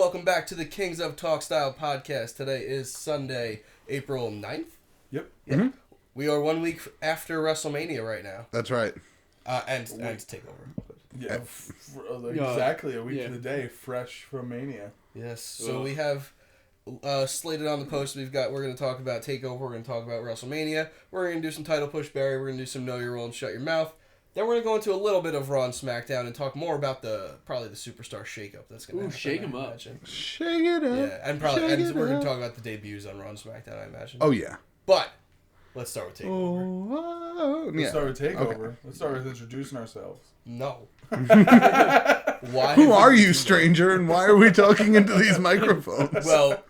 welcome back to the Kings of Talk Style podcast. Today is Sunday, April 9th. Yep. Yeah. Mm-hmm. We are 1 week after WrestleMania right now. That's right. And Takeover. Yeah, exactly a week to the day, fresh from Mania. Yes, so we have slated on the post, we're going to talk about Takeover, we're going to talk about WrestleMania, we're going to do some title push, Barry, we're going to do some Know Your Role and Shut Your Mouth. Then we're going to go into a little bit of Raw and Smackdown and talk more about probably the Superstar Shakeup that's going to happen. Shake 'em up. Shake it up. Yeah, and we're going to talk about the debuts on Raw and Smackdown, I imagine. Oh, yeah. But let's start with Takeover. Let's start with Takeover. Okay. Let's start with introducing ourselves. No. Why? Who are you, stranger, and why are we talking into these microphones? Well,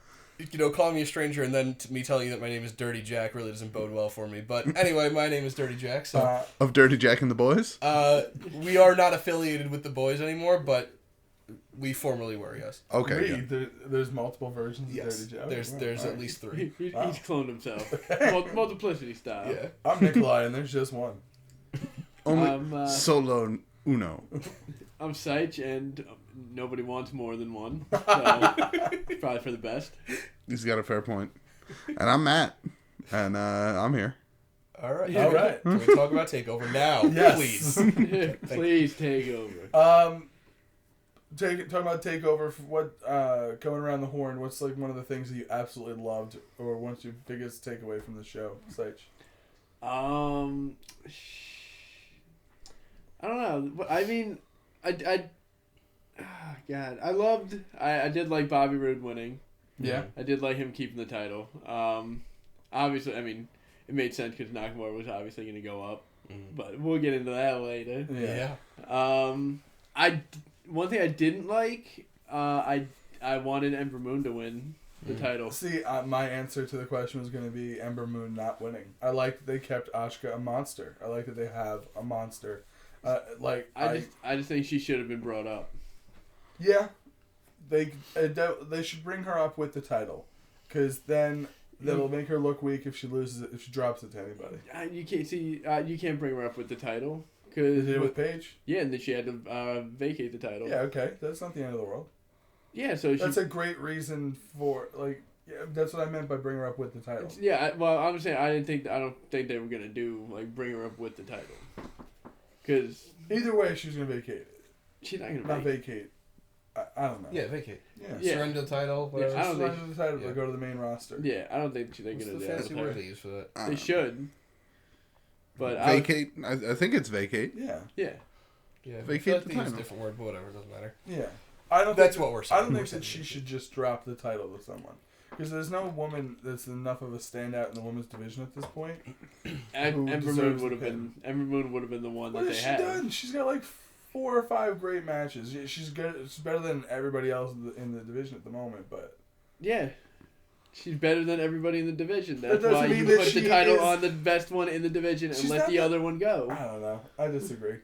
calling me a stranger and then me telling you that my name is Dirty Jack really doesn't bode well for me. But anyway, my name is Dirty Jack. So of Dirty Jack and the Boys? We are not affiliated with the Boys anymore, but we formerly were, yes. Okay. Yeah. There's multiple versions of Dirty Jack. There's at least 3. He's cloned himself. Multiplicity style. Yeah. I'm Nikolai, and there's just one. Only solo uno. I'm Seich, and nobody wants more than one. So probably for the best. He's got a fair point. And I'm Matt, and I'm here. All right. Can we talk about Takeover now? Yes. Please. Please take over. Talking about Takeover, what coming around the horn, what's like one of the things that you absolutely loved, or what's your biggest takeaway from the show, Seich? I don't know. I mean, I did like Bobby Roode winning. Yeah. I did like him keeping the title. Obviously, I mean, it made sense because Nakamura was obviously going to go up. But we'll get into that later. Yeah. One thing I didn't like, I wanted Ember Moon to win the title. See, my answer to the question was going to be Ember Moon not winning. I like that they kept Asuka a monster. I like that they have a monster. I just think she should have been brought up. Yeah, they should bring her up with the title, because then that'll make her look weak if she drops it to anybody. You can't bring her up with the title. Cause they did it with Paige. Yeah, and then she had to vacate the title. Yeah, okay, that's not the end of the world. Yeah, so that's a great reason for that's what I meant by bring her up with the title. I'm saying I don't think they were gonna do bring her up with the title. Cause either way, she's gonna vacate it. She's not gonna vacate. I don't know. Yeah, vacate. Yeah. Surrender the title. Whatever. Yeah, surrender the title. But go to the main roster. Yeah, I don't think they're gonna do that. What's the fancy word they use for that? They should. But vacate. I think it's vacate. Yeah. Yeah. Yeah. Vacate the title. Use a different word, but whatever. It doesn't matter. Yeah. That's what we're saying. I don't think that she should just drop the title to someone. Because there's no woman that's enough of a standout in the women's division at this point. Ember Moon would have been the one that they had. What has she done? She's got 4 or 5 great matches. She's good. She's better than everybody else in the division at the moment. But yeah, she's better than everybody in the division. That's that why you put the title on the best one in the division and let the other one go. I don't know. I disagree.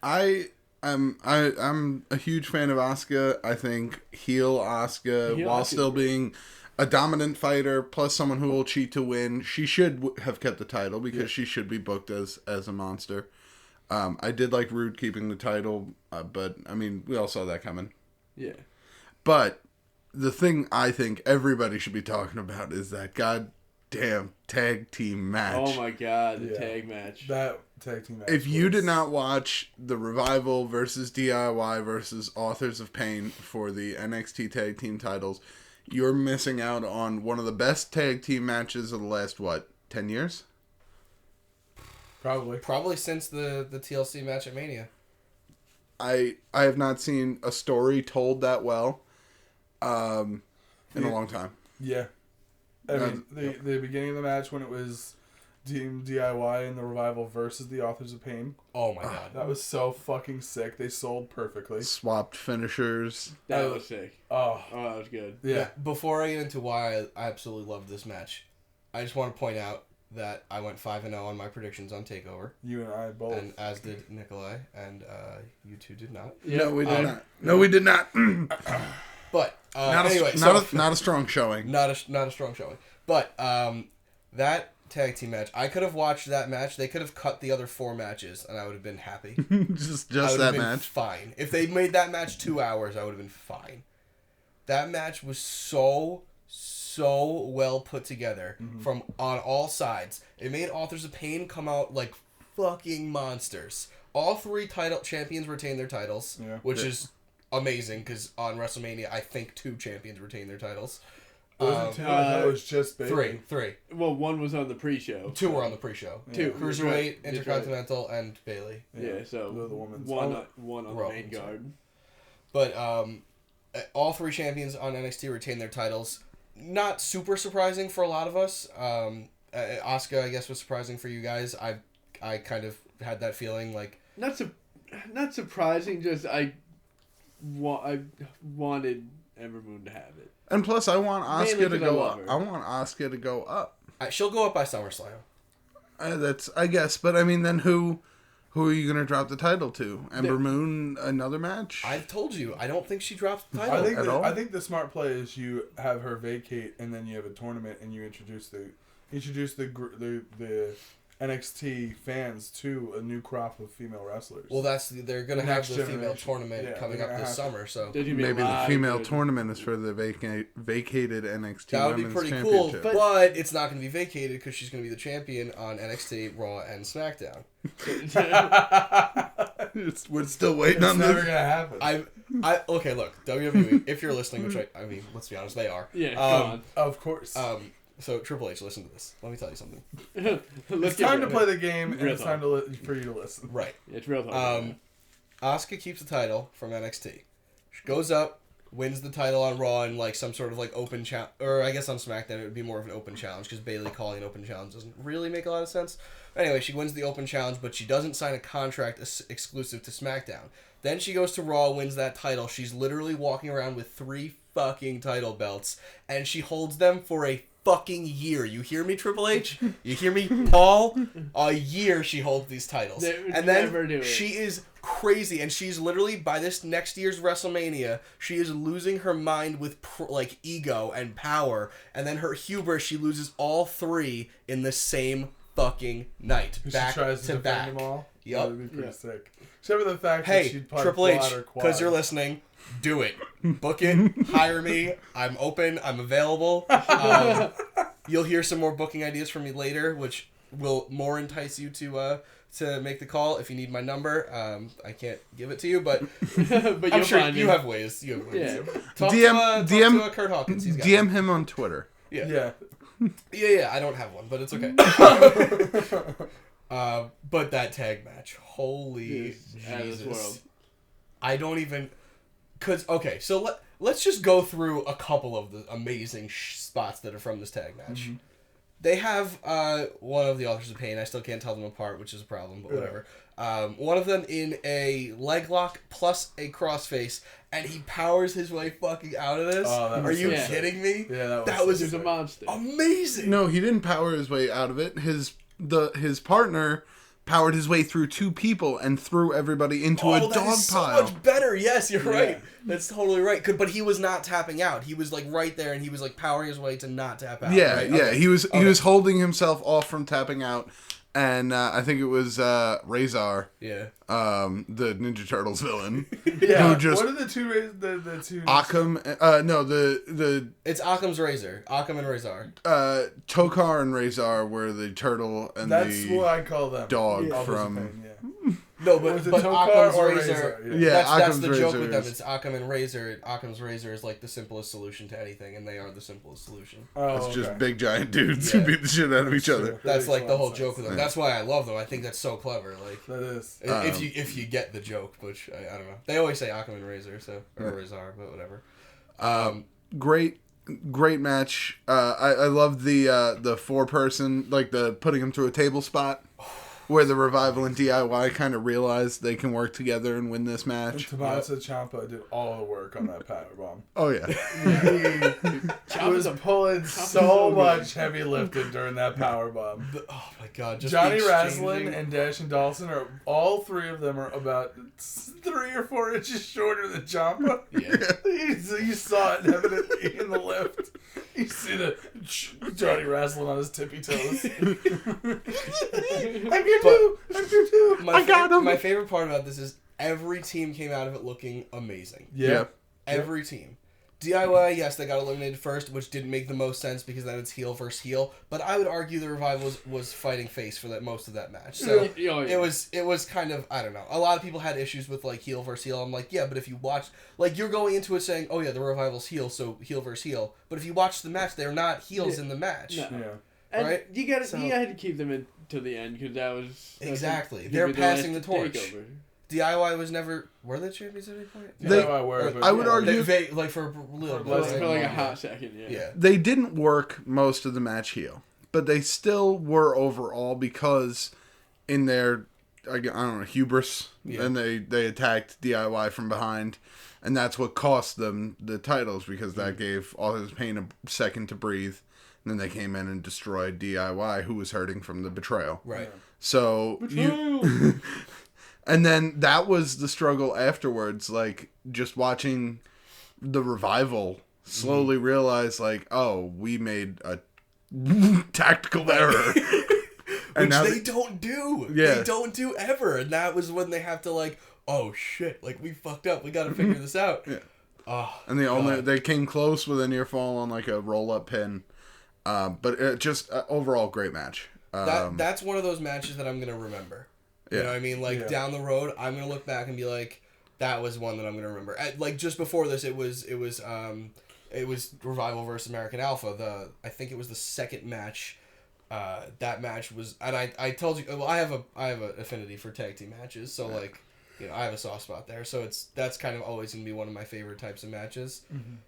I'm a huge fan of Asuka. I think heel Asuka, while still being a dominant fighter, plus someone who will cheat to win, she should have kept the title because she should be booked as a monster. I did like Roode keeping the title, but I mean, we all saw that coming. Yeah. But the thing I think everybody should be talking about is that goddamn tag team match. Oh my god, the tag match. That tag team match. If you did not watch the Revival versus DIY versus Authors of Pain for the NXT tag team titles, you're missing out on one of the best tag team matches of the last, 10 years? Probably since the TLC match at Mania. I have not seen a story told that well in a long time. Yeah. I mean, the beginning of the match when it was Team DIY and the Revival versus the Authors of Pain. Oh my god. That was so fucking sick. They sold perfectly. Swapped finishers. That was sick. Oh, that was good. Yeah. Before I get into why I absolutely loved this match, I just want to point out that I went 5-0 on my predictions on Takeover. You and I both. And as did Nikolai, and you two did not. Yeah. No, we did not. No, we did not. But anyway, not a strong showing. Not a strong showing. But that tag team match, I could have watched that match. They could have cut the other 4 matches, and I would have been happy. just that match. Fine. If they made that match 2 hours, I would have been fine. That match was so well put together from on all sides. It made Authors of Pain come out like fucking monsters. All 3 title champions retained their titles, which is amazing because on WrestleMania, I think 2 champions retained their titles. I thought it was just Bayley. 3. Well, 1 was on the pre-show. 2 were on the pre-show. 2. Cruiserweight, Intercontinental, and Bayley. Yeah, so the women's. one on the main guard. But all 3 champions on NXT retained their titles. Not super surprising for a lot of us. Asuka, I guess, was surprising for you guys. I kind of had that feeling like not surprising. Just I wanted Ember Moon to have it, and plus I want Asuka to go up. her. I want Asuka to go up. She'll go up by SummerSlam. That's I guess, but I mean, then who are you gonna drop the title to? Ember Moon, another match? I've told you, I don't think she drops the title. I think the smart play is you have her vacate, and then you have a tournament, and you introduce the NXT fans to a new crop of female wrestlers. Well, they're gonna have the female tournament coming up this summer, so maybe the female tournament is for the vacated NXT. That would be pretty cool, but it's not gonna be vacated because she's gonna be the champion on NXT, Raw, and SmackDown. We're still waiting on this. It's never gonna happen. Okay, look, WWE, if you're listening, which I mean, let's be honest, they are. Yeah, come on. Of course. So Triple H, listen to this. Let me tell you something. It's time to play the game, and it's time for you to listen. Right. It's real talk. Asuka keeps the title from NXT. She goes up, wins the title on Raw in like some sort of like open challenge, or I guess on SmackDown it would be more of an open challenge because Bayley calling an open challenge doesn't really make a lot of sense. Anyway, she wins the open challenge, but she doesn't sign a contract exclusive to SmackDown. Then she goes to Raw, wins that title. She's literally walking around with 3 fucking title belts, and she holds them for a fucking year. You hear me, Triple H? You hear me, Paul? A year she holds these titles. And then she is crazy, and she's literally, by this next year's WrestleMania, she is losing her mind with ego and power, and then her hubris, she loses all 3 in the same fucking night. Back she tries to back. defend them all. Yep. That would be pretty sick. Except for the fact that she'd probably Triple H, because you're listening, do it. Book it. Hire me. I'm open. I'm available. You'll hear some more booking ideas from me later, which will more entice you to make the call. If you need my number, I can't give it to you, but but I'm sure you have ways. You have ways. Yeah. Talk to Kurt Hawkins. He's got DM him on Twitter. Yeah. I don't have one, but it's okay. But that tag match, holy Jesus! I don't even. Okay, so let's just go through a couple of the amazing spots that are from this tag match. Mm-hmm. They have one of the Authors of Pain. I still can't tell them apart, which is a problem, but whatever. One of them in a leg lock plus a crossface, and he powers his way fucking out of this. Are you kidding me? Yeah, that was a monster. Amazing. No, he didn't power his way out of it. His partner powered his way through 2 people and threw everybody into a dog pile. So much better. Yes, you're right. That's totally right. But he was not tapping out. He was like right there, and he was like powering his way to not tap out. Yeah, right? yeah. Okay. He was holding himself off from tapping out, and I think it was Razor. Yeah. The Ninja Turtles villain. Yeah. Who just, what are the two? Occam. No, the. It's Occam's Razor. Occam and Razor. Tokar and Razor were the turtle and That's what I call them. Dog from. No, but Occam's Razor. Yeah, that's the joke with them. It's Occam and Razor. Occam's Razor is like the simplest solution to anything, and they are the simplest solution. It's just big giant dudes who beat the shit out of each other. That's like the whole joke with them. That's why I love them. I think that's so clever. Like that is. If you get the joke, which I don't know. They always say Occam and Razor, or Razor, but whatever. Great match. I love the 4-person, like the putting him through a table spot. Where the Revival and DIY kind of realized they can work together and win this match. And Tommaso Ciampa did all the work on that powerbomb. Oh, yeah. He was pulling so much heavy lifting during that powerbomb. Oh, my God. Just Johnny Wrestling and Dash and Dawson, all 3 of them are about 3 or 4 inches shorter than Ciampa. Yeah. You saw it evidently in the lift. You see the Johnny Wrestling on his tippy toes. I'm here too. I got him. My favorite part about this is every team came out of it looking amazing. Yeah. Every team. DIY, yes, they got eliminated first, which didn't make the most sense because then it's heel versus heel. But I would argue the Revival was fighting face for most of that match. So it was kind of, I don't know. A lot of people had issues with like heel versus heel. I'm like, yeah, but if you watch, like you're going into it saying, oh yeah, the Revival's heel, so heel versus heel. But if you watch the match, they're not heels in the match. No. Yeah. And right? You had to keep them in to the end because that was exactly. They're passing the torch. Takeover. DIY was never... Were they champions at any point? DIY were, but I would argue... like for a little bit. For like a hot second, yeah. They didn't work most of the match heel. But they still were overall because in their, I don't know, hubris, and they attacked DIY from behind. And that's what cost them the titles because that gave All His Pain a second to breathe. And then they came in and destroyed DIY, who was hurting from the betrayal. Right. So... And then that was the struggle afterwards, like, just watching the Revival slowly realize, like, oh, we made a tactical error. Which they don't do. Yeah. They don't do ever. And that was when they have to, like, oh, shit, like, we fucked up. We gotta figure this out. Yeah. Oh, and they came close with a near fall on, like, a roll-up pin. But it just, overall, great match. That's one of those matches that I'm gonna remember. You know what I mean? Like, down the road, I'm going to look back and be like, that was one that I'm going to remember. Like, just before this, it was Revival versus American Alpha. I think it was the second match. That match was... And I told you... Well, I have an affinity for tag team matches. So, like, you know, I have a soft spot there. So, that's kind of always going to be one of my favorite types of matches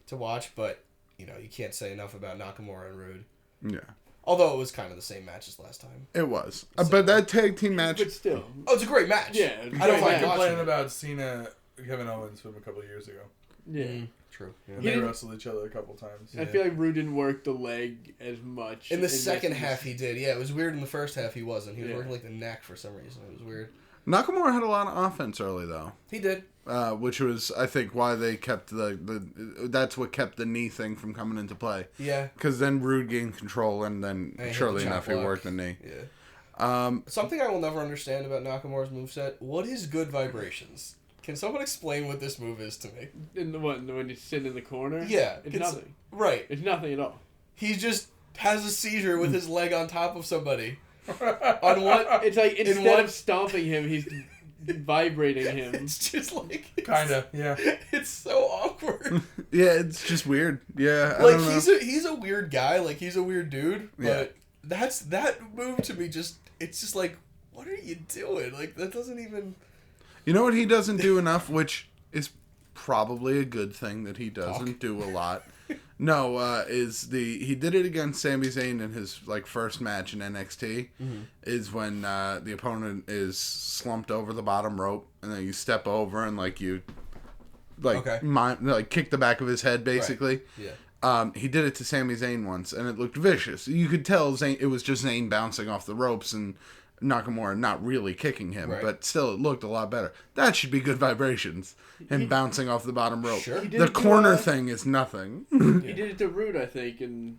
to watch. But, you know, you can't say enough about Nakamura and Rude. Yeah. Although it was kind of the same match as last time. It was. But that tag team match... But still. Oh, it's a great match. Yeah. I don't mind complaining about Cena, Kevin Owens from a couple of years ago. Yeah. True. Yeah. They wrestled each other a couple times. I feel like Rude didn't work the leg as much. In the second half he did. Yeah, it was weird in the first half he wasn't. He was working like the neck for some reason. It was weird. Nakamura had a lot of offense early, though. He did. Which was, I think, why they kept that's what kept the knee thing from coming into play. Yeah. Because then Rude gained control, and then surely enough, he worked the knee. Yeah. Something I will never understand about Nakamura's moveset, what is good vibrations? Can someone explain what this move is to me? When you sit in the corner? Yeah. It's nothing. Right. It's nothing at all. He just has a seizure with his leg on top of somebody. On what? It's like, instead of stomping him, he's vibrating him. It's just like... Kinda, yeah. It's so awkward. Yeah, it's just weird. Yeah, I like, don't know. he's a weird guy. Like, he's a weird dude. But that move to me just... It's just like, what are you doing? Like, that doesn't even... You know what he doesn't do enough, which is probably a good thing that he doesn't do a lot. No, he did it against Sami Zayn in his first match in NXT. Is when the opponent is slumped over the bottom rope, and then you step over and kick the back of his head basically. Right. Yeah. He did it to Sami Zayn once, and it looked vicious. You could tell it was just Zayn bouncing off the ropes and Nakamura not really kicking him, but still it looked a lot better. That should be good vibrations. Him bouncing off the bottom rope. Sure. The corner thing is nothing. He did it to Rude, I think, in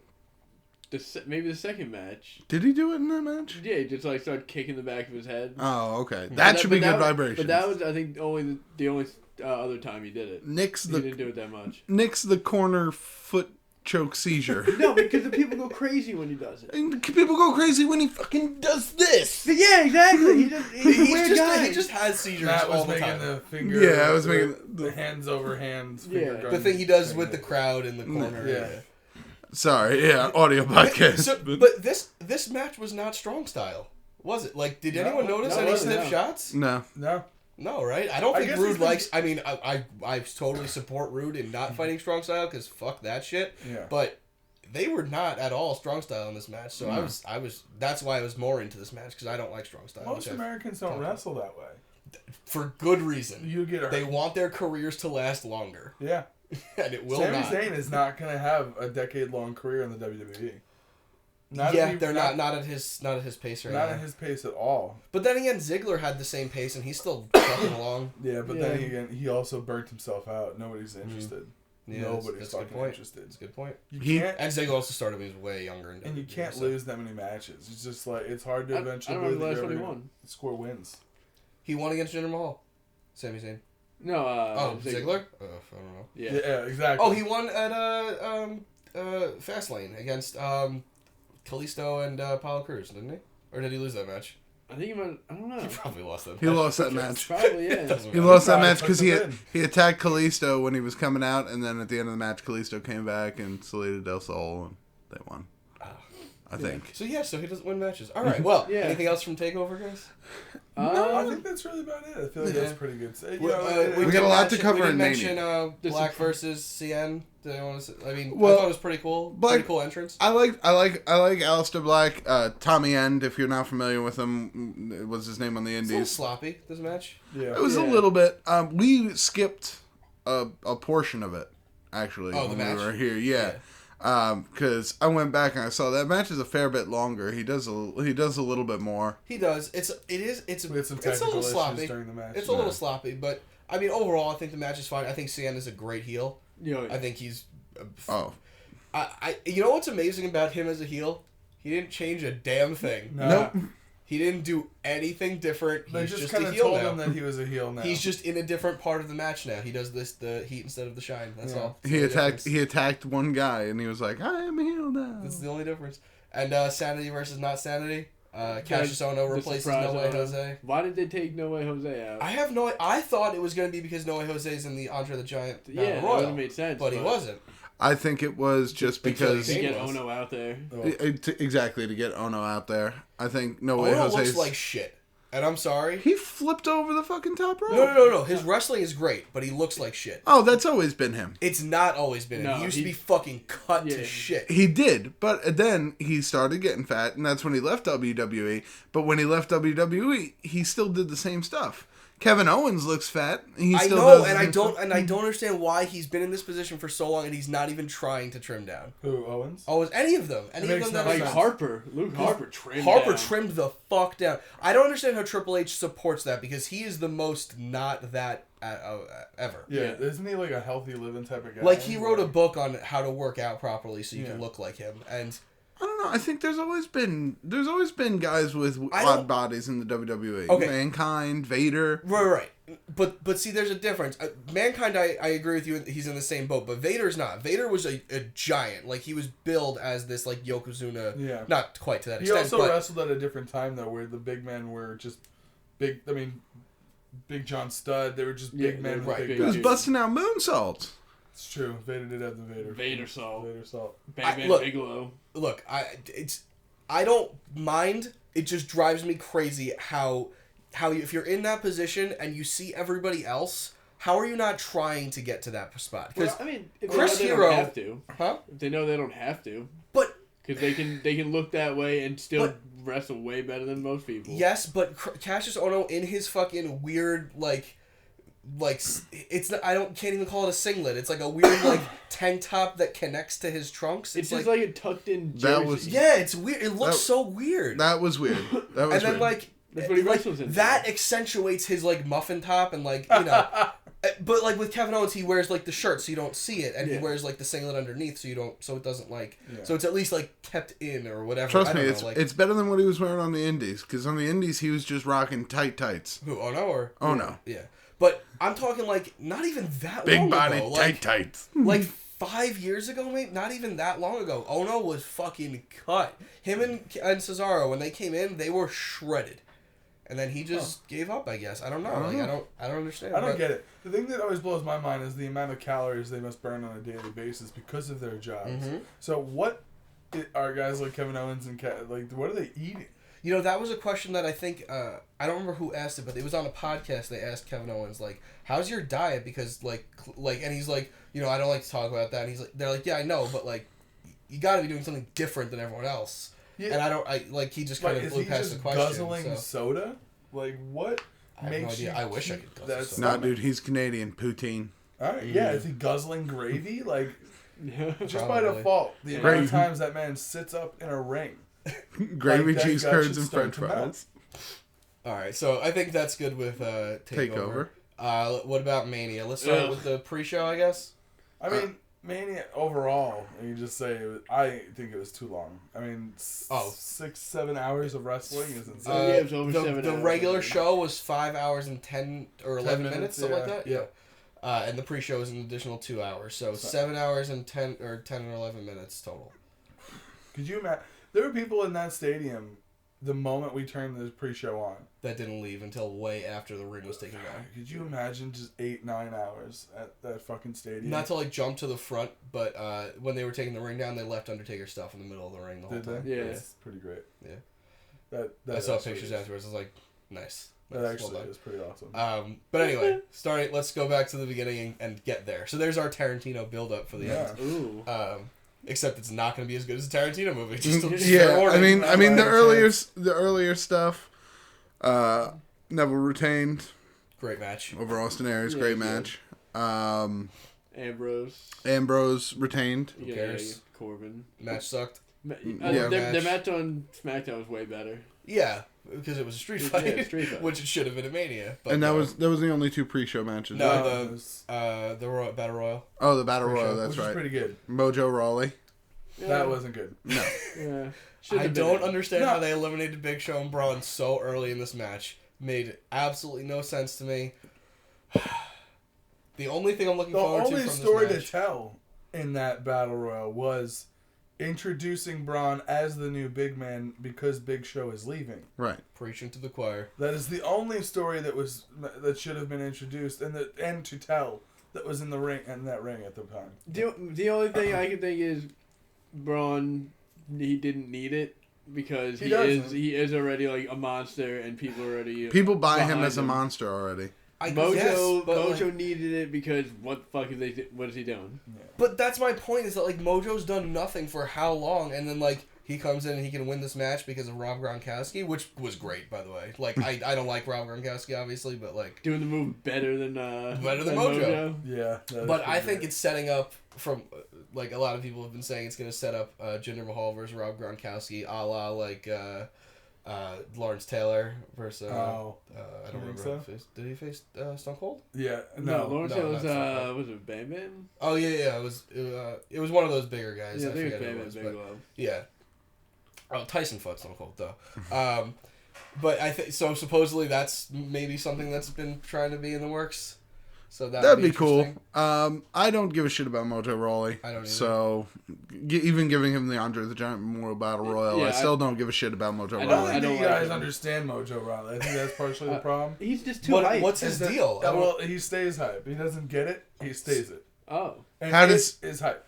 maybe the second match. Did he do it in that match? Yeah, he just started kicking the back of his head. Oh, okay. That should be good vibrations. But that was, I think, the only other time he did it. He didn't do it that much. Nix the corner foot choke seizure. No, because the people go crazy when he does it. And people go crazy when he fucking does this. Yeah, exactly. He's a weird guy. He just has seizures Matt was all the making time. the finger. Yeah, I was making the hands over hands. The thing he does with the crowd in the corner. Yeah. Sorry, audio podcast. But this match was not strong style, was it? Like, did anyone notice any stiff shots? No. No, right? I don't think Rude likes... I mean, I totally support Rude in not fighting strong style, because fuck that shit. Yeah. But they were not at all strong style in this match, so I was... That's why I was more into this match, because I don't like strong style. Most Americans don't wrestle that way. For good reason. You get hurt. They want their careers to last longer. Yeah. And it will Sami not. Zayn is not going to have a decade-long career in the WWE. They're not at his pace right now. Not at his pace at all. But then again, Ziggler had the same pace, and he's still trucking along. Yeah, but then again, he also burnt himself out. Nobody's interested. Yeah, Nobody's fucking interested. That's a good point. You can't, and Ziggler also started when he was way younger. And you can't lose that many matches. It's just like, it's hard to eventually I don't remember the last one he won. Score wins. He won against Jinder Mahal. Sami Zayn. No, Ziggler? I don't know. Yeah, exactly. Oh, he won at Fastlane against Kalisto and Apollo Crews, didn't he? Or did he lose that match? I think he might. I don't know. He probably lost that match. He lost that match. Probably, yeah. He lost that match because he attacked Kalisto when he was coming out, and then at the end of the match, Kalisto came back and Salida del Sol, and they won. I think. So he doesn't win matches. All right. Well, anything else from Takeover, guys? No, I think that's really about it. I feel like that's pretty good. We got a lot to cover in Mania. Mention Black versus CN. I thought it was pretty cool. Pretty cool entrance. I like Aleister Black. Tommy End, if you're not familiar with him, was his name on the Indies. It's a little sloppy, this match. Yeah. It was a little bit. We skipped a portion of it, actually, when we were here. Yeah. Because I went back and I saw that match is a fair bit longer. He does a little bit more. He does. It's a little sloppy during the match. It's a little sloppy, but I mean overall I think the match is fine. I think CN is a great heel. Yeah. I think he's. I you know what's amazing about him as a heel? He didn't change a damn thing. Nope. He didn't do anything different. They He's just a kind of heel told now. him that he was a heel now. He's just in a different part of the match now. He does the heat instead of the shine. That's all. He attacked one guy and he was like, I am a heel now. That's the only difference. And Sanity versus Not Sanity. Cassius Ono replaces No Way Jose. Why did they take No Way Jose out? I thought it was going to be because No Way Jose's in the Andre the Giant Battle Royal. Royal. That would have made sense. But he wasn't. I think it was just because to get Ono out there. Exactly, to get Ono out there. I think No Way Ono Jose looks like shit. And I'm sorry. He flipped over the fucking top rope. No. His wrestling is great, but he looks like shit. Oh, that's always been him. It's not always been him. He used to be fucking cut to shit. He did, but then he started getting fat, and that's when he left WWE. But when he left WWE, he still did the same stuff. Kevin Owens looks fat. I don't understand why he's been in this position for so long and he's not even trying to trim down. Who, Owens? Any of them. Like Harper. Luke Harper trimmed Harper trimmed the fuck down. I don't understand how Triple H supports that because he is the most not that ever. Yeah, isn't he like a healthy living type of guy? Like he wrote a book on how to work out properly so you can look like him. And I don't know. I think there's always been guys with odd bodies in the WWE. Okay. Mankind, Vader. Right. But see, there's a difference. Mankind, I agree with you. He's in the same boat, but Vader's not. Vader was a giant. Like he was billed as this like Yokozuna. Yeah. Not quite to that extent. He also wrestled at a different time though, where the big men were just big. I mean, Big John Studd. They were just big men. Right. He was busting out moonsaults. It's true. Vader did have the Vader salt. Bang Bang Bigelow. Look, I don't mind. It just drives me crazy how if you're in that position and you see everybody else, how are you not trying to get to that spot? Because if Chris they Hero, don't have to, if they know they don't have to, but because they can look that way and still wrestle way better than most people. Yes, but Cassius Ohno in his fucking weird like it's not, can't even call it a singlet. It's like a weird like tank top that connects to his trunks. It's just like a tucked in jersey. It's weird. It looks so weird. That was weird. That was and then weird. That's what he wrestles in. That accentuates his like muffin top and like but like with Kevin Owens he wears like the shirt so you don't see it and he wears like the singlet underneath so it doesn't like so it's at least like kept in or whatever. Trust me, it's better than what he was wearing on the Indies because on the Indies he was just rocking tights. Who? Oh no or no. Yeah. But I'm talking like not even that big long body, ago. tights. Like 5 years ago, maybe not even that long ago. Ono was fucking cut. Him and Cesaro when they came in, they were shredded, and then he just gave up. I guess I don't know. I don't understand. I don't get it. The thing that always blows my mind is the amount of calories they must burn on a daily basis because of their jobs. Mm-hmm. So what are guys like Kevin Owens and what are they eating? You know, that was a question that I think, I don't remember who asked it, but it was on a podcast. They asked Kevin Owens, like, how's your diet? Because, and he's like, you know, I don't like to talk about that. And he's like, they're like, yeah, I know, but, like, you got to be doing something different than everyone else. Yeah. And he just kind of blew past the question. Guzzling soda? Like, what I have no idea. I wish I could guzzle soda. Nah, dude, he's Canadian. Poutine. All right, yeah. Is he guzzling gravy? Like, just by default, the amount of times that man sits up in a ring. Gravy, cheese curds, and french fries. Alright, so I think that's good with Takeover. What about Mania? Let's start with the pre-show, I guess. I mean, Mania overall, you just say I think it was too long. I mean, 6-7 hours of wrestling is insane. It was over 7 The hours. regular show was 5 hours and 10 or 11 minutes, something yeah. like that. Yeah. And the pre-show was an additional 2 hours, so 7 hours and 10 or 11 minutes total. Could you imagine? There were people in that stadium the moment we turned the pre-show on. That didn't leave until way after the ring was taken down. Could you imagine just 8-9 hours at that fucking stadium? Not to like jump to the front, but when they were taking the ring down, they left Undertaker stuff in the middle of the ring the whole time. Yeah. That's pretty great. Yeah. That I saw actually pictures afterwards. I was like, nice. That actually is pretty awesome. But anyway, let's go back to the beginning and get there. So there's our Tarantino build-up for the end. Ooh. Except it's not going to be as good as a Tarantino movie. I mean the earlier stuff. Neville retained. Great match over Austin Aries. Great match. Ambrose retained. Who cares? Corbin. Match sucked. Their match on SmackDown was way better. Yeah, because it was a street fight, which it should have been a Mania. But and that was the only 2 pre-show matches. No, the Battle Royal. Oh, the Battle Royal. That's right. Was pretty good. Mojo Rawley. Yeah. That wasn't good. No. Yeah. I don't understand how they eliminated Big Show and Braun so early in this match. Made absolutely no sense to me. The only thing I'm looking forward to from this match... The only story to tell in that Battle Royal was introducing Braun as the new big man because Big Show is leaving. Right. Preaching to the choir. That is the only story that should have been introduced and to tell that was in that ring at the time. The only thing I can think is Braun, he didn't need it because he is already like a monster and people buy him as a him. monster already. Mojo needed it because what the fuck what is he doing? Yeah. But that's my point is that like Mojo's done nothing for how long, and then like he comes in and he can win this match because of Rob Gronkowski, which was great by the way. Like I don't like Rob Gronkowski obviously, but like doing the move better than Mojo. Yeah, but I think it's setting up from like a lot of people have been saying it's going to set up Jinder Mahal versus Rob Gronkowski, a la like. Lawrence Taylor versus I don't remember so? Did he face Stone Cold? Yeah, Lawrence Taylor was it Bam? Oh yeah, it was one of those bigger guys. Yeah, I forget who it was, but yeah. Oh, Tyson fought Stone Cold though. But I think so. Supposedly that's maybe something that's been trying to be in the works. So that'd be cool. I don't give a shit about Mojo Rawley. I don't either. So, even giving him the Andre the Giant Memorial Battle Royal, I still don't give a shit about Mojo Rawley. I don't think you guys understand Mojo Rawley. I think that's partially the problem. He's just too hype. What's his deal? Well, he stays hype. He doesn't get it. He stays it. Oh. And is hype.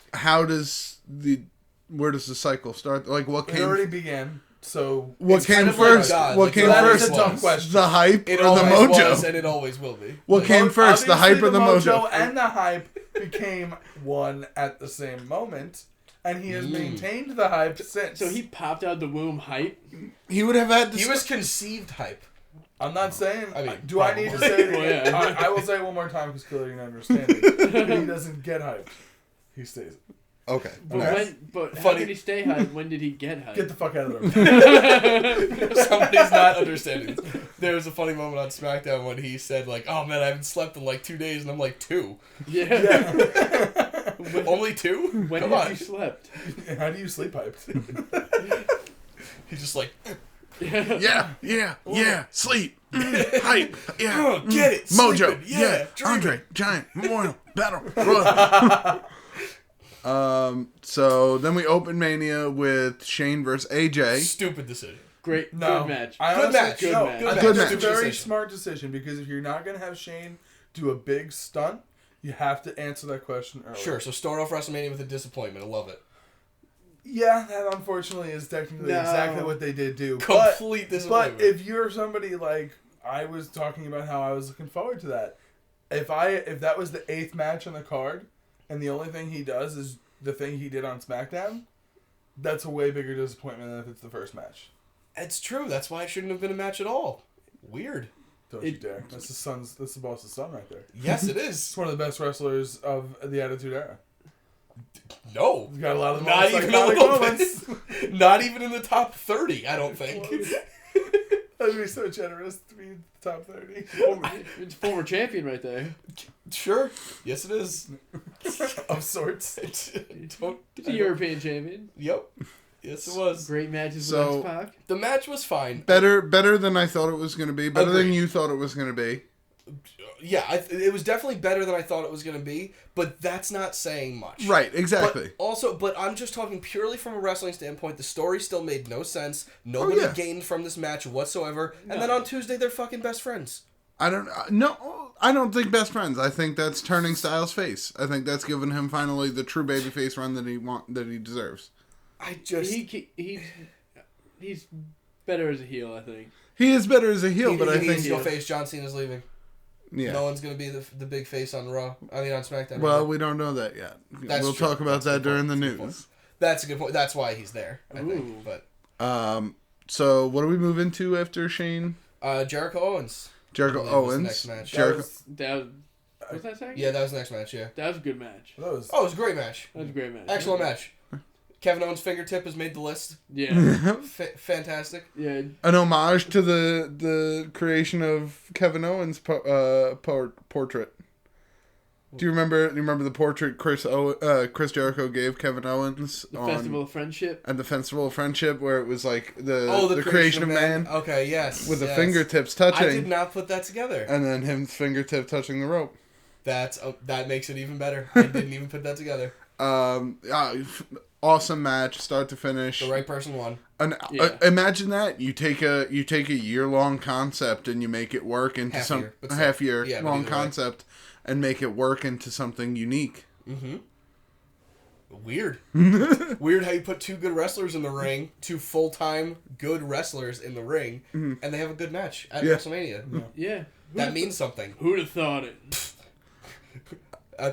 Where does the cycle start? Like what came? It already began. So what came first? What came first? That's a tough question. The hype or the mojo? Was, and it always will be. What came first? The hype or the mojo? And the hype became one at the same moment, and he has maintained the hype since. So he popped out the womb hype. He would have had. He was conceived hype. I'm not saying. I mean, do I need to say it? Well, I will say it one more time because clearly you don't understand it. He doesn't get hyped. He stays it. Okay. But how did he stay hyped? When did he get hyped? Get the fuck out of there. Somebody's not understanding this. There was a funny moment on SmackDown when he said, like, oh man, I haven't slept in like 2 days, and I'm like, 2? Yeah. Only 2? When have you slept? How do you sleep hyped? He's just like... Yeah, sleep, hype, yeah, get it, mojo, sleeping, yeah, Andre, Giant, Memorial, Battle Royal. So then we open Mania with Shane versus AJ. Stupid decision. Good match. Good match. It's a very smart decision because if you're not going to have Shane do a big stunt, you have to answer that question early. Sure, so start off WrestleMania with a disappointment. I love it. Yeah, that unfortunately is technically exactly what they did do. Complete disappointment. But if you're somebody like I was talking about how I was looking forward to that, if that was the 8th match on the card, and the only thing he does is the thing he did on SmackDown, that's a way bigger disappointment than if it's the first match. It's true. That's why it shouldn't have been a match at all. Weird. Don't you dare. That's the boss's son right there. Yes, it is. It's one of the best wrestlers of the Attitude Era. No. He's got a lot of not even a little bit. Not even in the top 30, I don't think. That'd be so generous to be top 30. It's a former champion right there. Sure. Yes, it is. Of sorts. He's a European champion. Yep. Yes, it was. Great matches So, with X-Pac. The match was fine. Better than I thought it was going to be. Better Agreed. than you thought it was going to be. Yeah, it was definitely better than I thought it was going to be, but that's not saying much. Right, exactly. But I'm just talking purely from a wrestling standpoint. The story still made no sense. Nobody gained from this match whatsoever. No. And then on Tuesday, they're fucking best friends. I don't think best friends. I think that's turning Styles face. I think that's giving him finally the true babyface run that he deserves. He's better as a heel, I think. He is better as a heel, but I think he's face. John Cena's leaving. Yeah. No one's going to be the big face on Raw. I mean, on SmackDown. Well, we don't know that yet. We'll talk about that during the news. That's a good point. That's why he's there, I think. But so what do we move into after Shane? Jericho Owens. Jericho Owens. Was the next match. Was that second? Yeah, that was the next match. Yeah. That was a good match. It was a great match. That was a great match. Excellent match. Kevin Owens' fingertip has made the list. Yeah. Fantastic. Yeah. An homage to the creation of Kevin Owens' portrait. Do you remember the portrait Chris Jericho gave Kevin Owens? The Festival of Friendship. At the Festival of Friendship, where it was like the creation of man. Okay, yes. With the fingertips touching. I did not put that together. And then his fingertip touching the rope. That makes it even better. I didn't even put that together. Awesome match, start to finish. The right person won. Imagine that you take a year-long concept and you make it work into half-year-long concept and make it work into something unique. Mm-hmm. Weird. Weird how you put two good wrestlers in the ring, two full-time good wrestlers in the ring, and they have a good match at WrestleMania. Yeah. That means something. Who'd have thought it?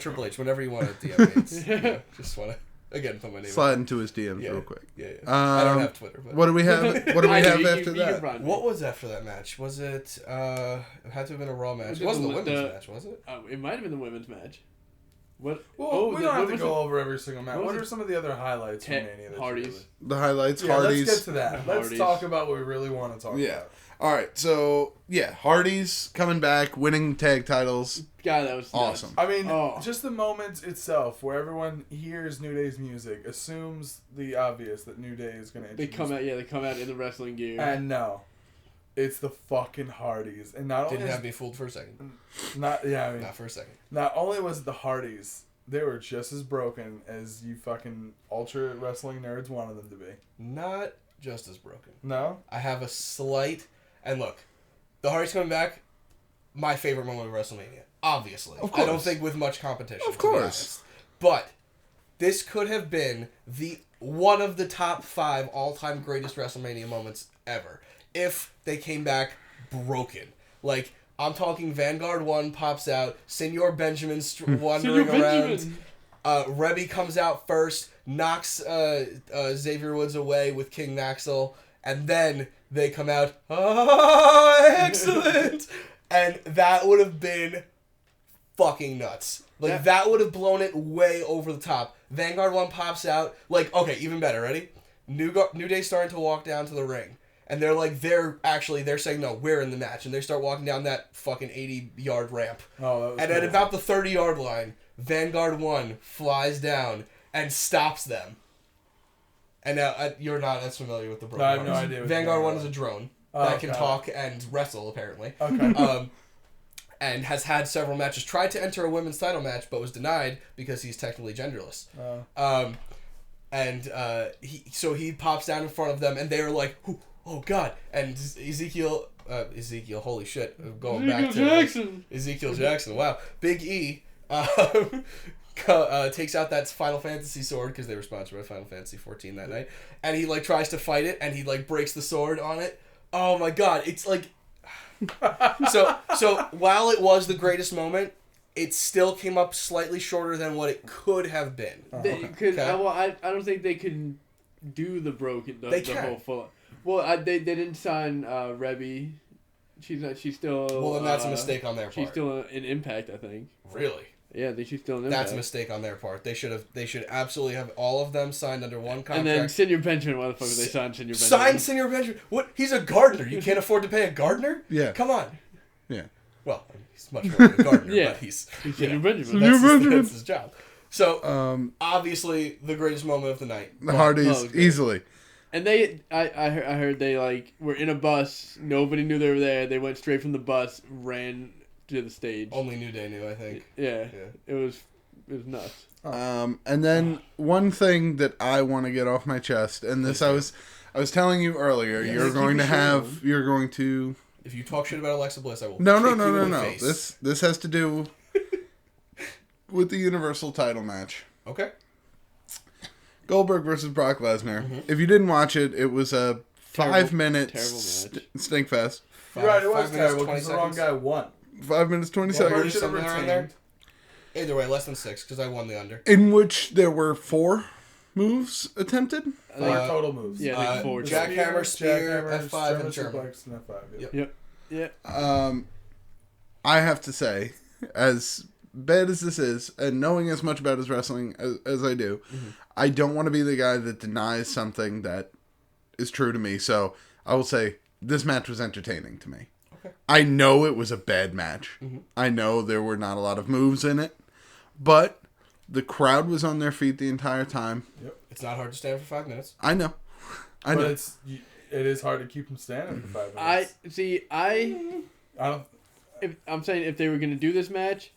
Triple H, whenever you want to DM me, just want to. Again, put my name. Slide into his DMs real quick. Yeah. I don't have Twitter. But... What do we have? What do we have after that? What was after that match? Was it? It had to have been a Raw match. It wasn't the women's match, was it? It might have been the women's match. What? Well, we don't have to go over every single match. What are some of the other highlights from Mania? Hardy's. The highlights. Yeah, Hardy's. Let's get to that. Let's talk about what we really want to talk about. All right, so Hardy's coming back, winning tag titles. God, that was awesome. I mean, just the moment itself where everyone hears New Day's music assumes the obvious that New Day is going to introduce. They come out in the wrestling gear. And no, it's the fucking Hardys, and not didn't only have me fooled for a second. Not for a second. Not only was it the Hardys, they were just as broken as you fucking ultra wrestling nerds wanted them to be. Not just as broken. No, I have a slight. And look, the Hardys coming back, my favorite moment of WrestleMania. Obviously. Of course. I don't think with much competition. Of course. But this could have been one of the top 5 all-time greatest WrestleMania moments ever. If they came back broken. Like, I'm talking Vanguard 1 pops out, Senor Benjamin's wandering around. Rebby comes out first, knocks Xavier Woods away with King Maxwell, and then they come out, excellent! And that would have been fucking nuts. Like, that would have blown it way over the top. Vanguard 1 pops out. Like, okay, even better. Ready? New Day starting to walk down to the ring. And they're saying, no, we're in the match. And they start walking down that fucking 80-yard ramp. And at about the 30-yard line, Vanguard 1 flies down and stops them. And now, you're not as familiar with the broken I have no idea. Vanguard 1 is a drone that can talk and wrestle, apparently. Okay. And has had several matches. Tried to enter a women's title match, but was denied because he's technically genderless. He pops down in front of them, and they are like, oh God. And Ezekiel, holy shit. Going back to Jackson. Ezekiel Jackson, wow. Big E takes out that Final Fantasy sword, because they were sponsored by Final Fantasy 14 that night, and he tries to fight it, and he breaks the sword on it. Oh my God, it's like so while it was the greatest moment, it still came up slightly shorter than what it could have been. I don't think they can do the broken whole full. Well, they didn't sign Rebby. She's still. Well, then that's a mistake on their part. She's still in Impact, I think. Really? Yeah, they should still know That's a mistake on their part. They should absolutely have all of them signed under one contract. And then Senior Benjamin, why the fuck would they sign Senior Benjamin? Sign Senior Benjamin? What? He's a gardener. You can't afford to pay a gardener? Yeah. Come on. Yeah. Well, he's much more than a gardener, Yeah. but he's Senior Benjamin. That's his job. So, obviously, the greatest moment of the night. The Hardys, easily. And I heard they like were in a bus. Nobody knew they were there. They went straight from the bus, ran to the stage. Only New Day knew, I think. Yeah. It was nuts. And then one thing that I want to get off my chest, and this I was telling you earlier, you're going to. If you talk shit about Alexa Bliss, I will. No. Face. This has to do with the Universal title match. Okay. Goldberg versus Brock Lesnar. Mm-hmm. If you didn't watch it, it was a 5 minute stink fest. You're right, it was terrible because the wrong guy won. 5 minutes, 20 seconds. Something around there. Either way, less than 6 because I won the under. In which there were 4 moves attempted. 4 total moves. Yeah, I think 4. Jackhammer, Spear, F5, and German. Yep. I have to say, as bad as this is, and knowing as much about his wrestling as I do, I don't want to be the guy that denies something that is true to me. So I will say this match was entertaining to me. Okay. I know it was a bad match. Mm-hmm. I know there were not a lot of moves in it, but the crowd was on their feet the entire time. Yep. It's not hard to stand for 5 minutes. I know. But it is hard to keep them standing for 5 minutes. I'm saying if they were going to do this match,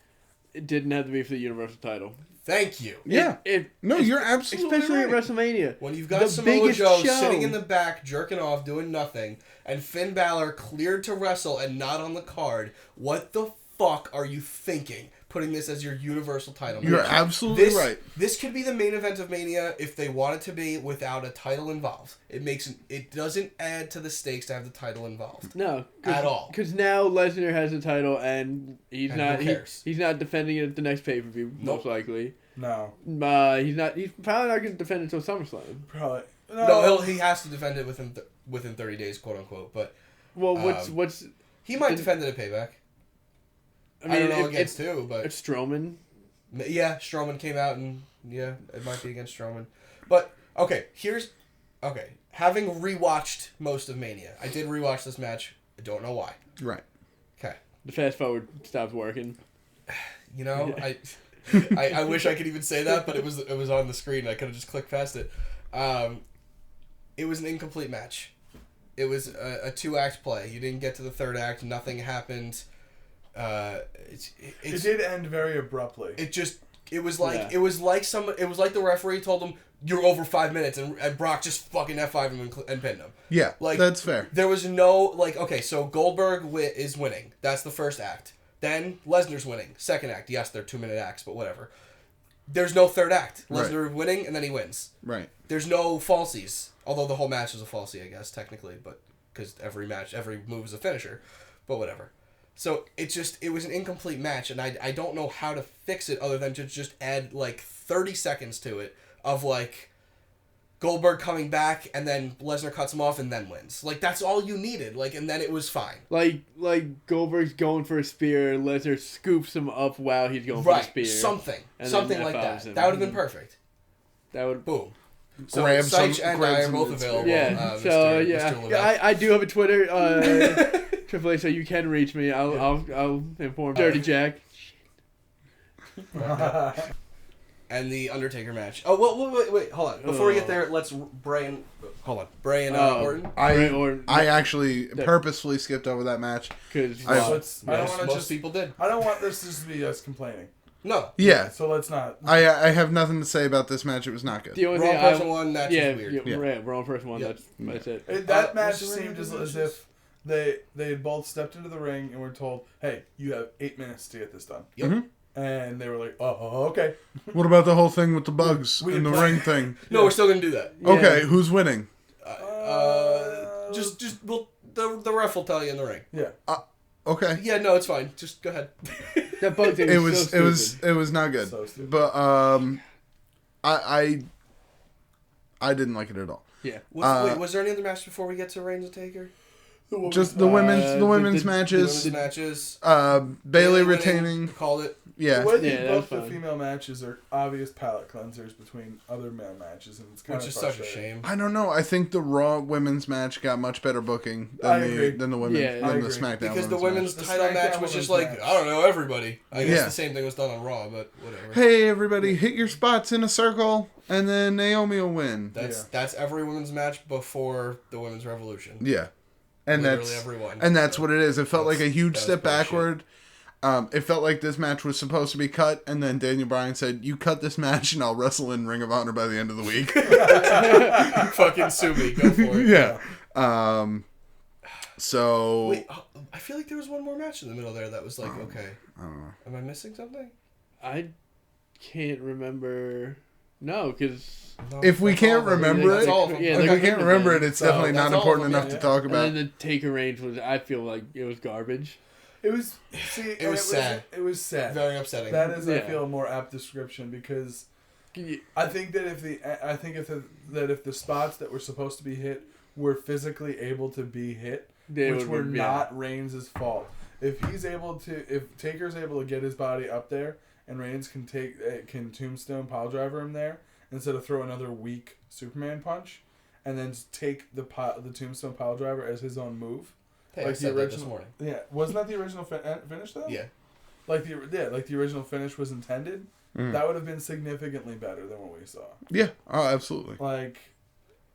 it didn't have to be for the Universal title. Thank you. Yeah. You're absolutely especially right. at WrestleMania. When you've got Samoa Joe sitting in the back, jerking off, doing nothing, and Finn Balor cleared to wrestle and not on the card, what the fuck are you thinking? Putting this as your Universal title match. You're absolutely right. This could be the main event of Mania if they want it to be without a title involved. It doesn't add to the stakes to have the title involved. No, at all. Because now Lesnar has the title and he's not defending it at the next pay-per-view, most likely. No. He's probably not going to defend it until SummerSlam. Probably. No, he has to defend it within 30 days, quote unquote. But what's he might defend it at Payback. I don't know against who, but it's Strowman. Yeah, Strowman came out and it might be against Strowman. But having rewatched most of Mania, I did rewatch this match. I don't know why. Right. Okay. The fast forward stopped working. You know, I wish I could even say that, but it was on the screen. I could have just clicked past it. It was an incomplete match. It was a 2-act play. You didn't get to the 3rd act. Nothing happened. It did end very abruptly. It was like the referee told him you're over 5 minutes and Brock just fucking F5 him and pinned him. Yeah, that's fair. There was no so Goldberg is winning. That's the 1st act. Then Lesnar's winning. 2nd act. Yes, they're 2-minute acts, but whatever. There's no 3rd act. Lesnar winning and then he wins. Right. There's no falsies. Although the whole match is a falsie, I guess technically, but because every move is a finisher, but whatever. So it was an incomplete match, and I don't know how to fix it other than to just add 30 seconds to it of Goldberg coming back and then Lesnar cuts him off and then wins. That's all you needed. And then it was fine. Like Goldberg's going for a spear, Lesnar scoops him up while he's going for a spear. Something like that. That would have been perfect. That would boom. So Seich and I are both available. Yeah. Mr. I do have a Twitter. Triple H, so you can reach me. I'll inform Dirty Jack. And the Undertaker match. Oh, well, wait, hold on. Before we get there, let's Bray and Orton. I actually purposefully skipped over that match because most people did. I don't want this just to be us complaining. No. Yeah. So let's not. I have nothing to say about this match. It was not good. The only wrong person won. That's just weird. Yeah, wrong person won. That's it. That match seemed as if they had both stepped into the ring and were told, "Hey, you have 8 minutes to get this done." Yep. Mm-hmm. And they were like, "Oh, okay." What about the whole thing with the bugs in the ring thing? No, we're still gonna do that. Okay, who's winning? The ref will tell you in the ring. Yeah. Okay. Yeah, no, it's fine. Just go ahead. That bug thing. It was not good. So stupid. But I didn't like it at all. Yeah. Was there any other match before we get to Reigns and Taker? Just the women's matches. Bailey retaining. Called it. Yeah. The way they book the female matches are obvious palate cleansers between other male matches, and it's kind of such a shame. I don't know. I think the Raw women's match got much better booking than the SmackDown. Because the women's title match was just like, I don't know, everybody. I guess the same thing was done on Raw, but whatever. Hey, everybody, hit your spots in a circle, and then Naomi will win. That's every women's match before the Women's Revolution. Yeah. And literally everyone. And that's what it is. It felt like a huge step backward. It felt like this match was supposed to be cut, and then Daniel Bryan said, "You cut this match, and I'll wrestle in Ring of Honor by the end of the week." Fucking sue me, go for it. Yeah. So. Wait, I feel like there was one more match in the middle there that was like, okay. I don't know. Am I missing something? I can't remember. No, because if we can't remember it, if we can't remember it, it's definitely not important enough to talk about. And then the Taker range was, I feel like it was garbage. It was sad. It was sad. Very upsetting. That is, I feel, a more apt description because I think that if the spots that were supposed to be hit were physically able to be hit, which were not Reigns' fault. If Taker's able to get his body up there and Reigns can tombstone piledriver him there instead of throw another weak Superman punch, and then just take the tombstone piledriver as his own move. Hey, like the original this morning. Yeah, wasn't that the original finish though? Yeah. Like the original finish was intended. That would have been significantly better than what we saw. Yeah. Oh, absolutely.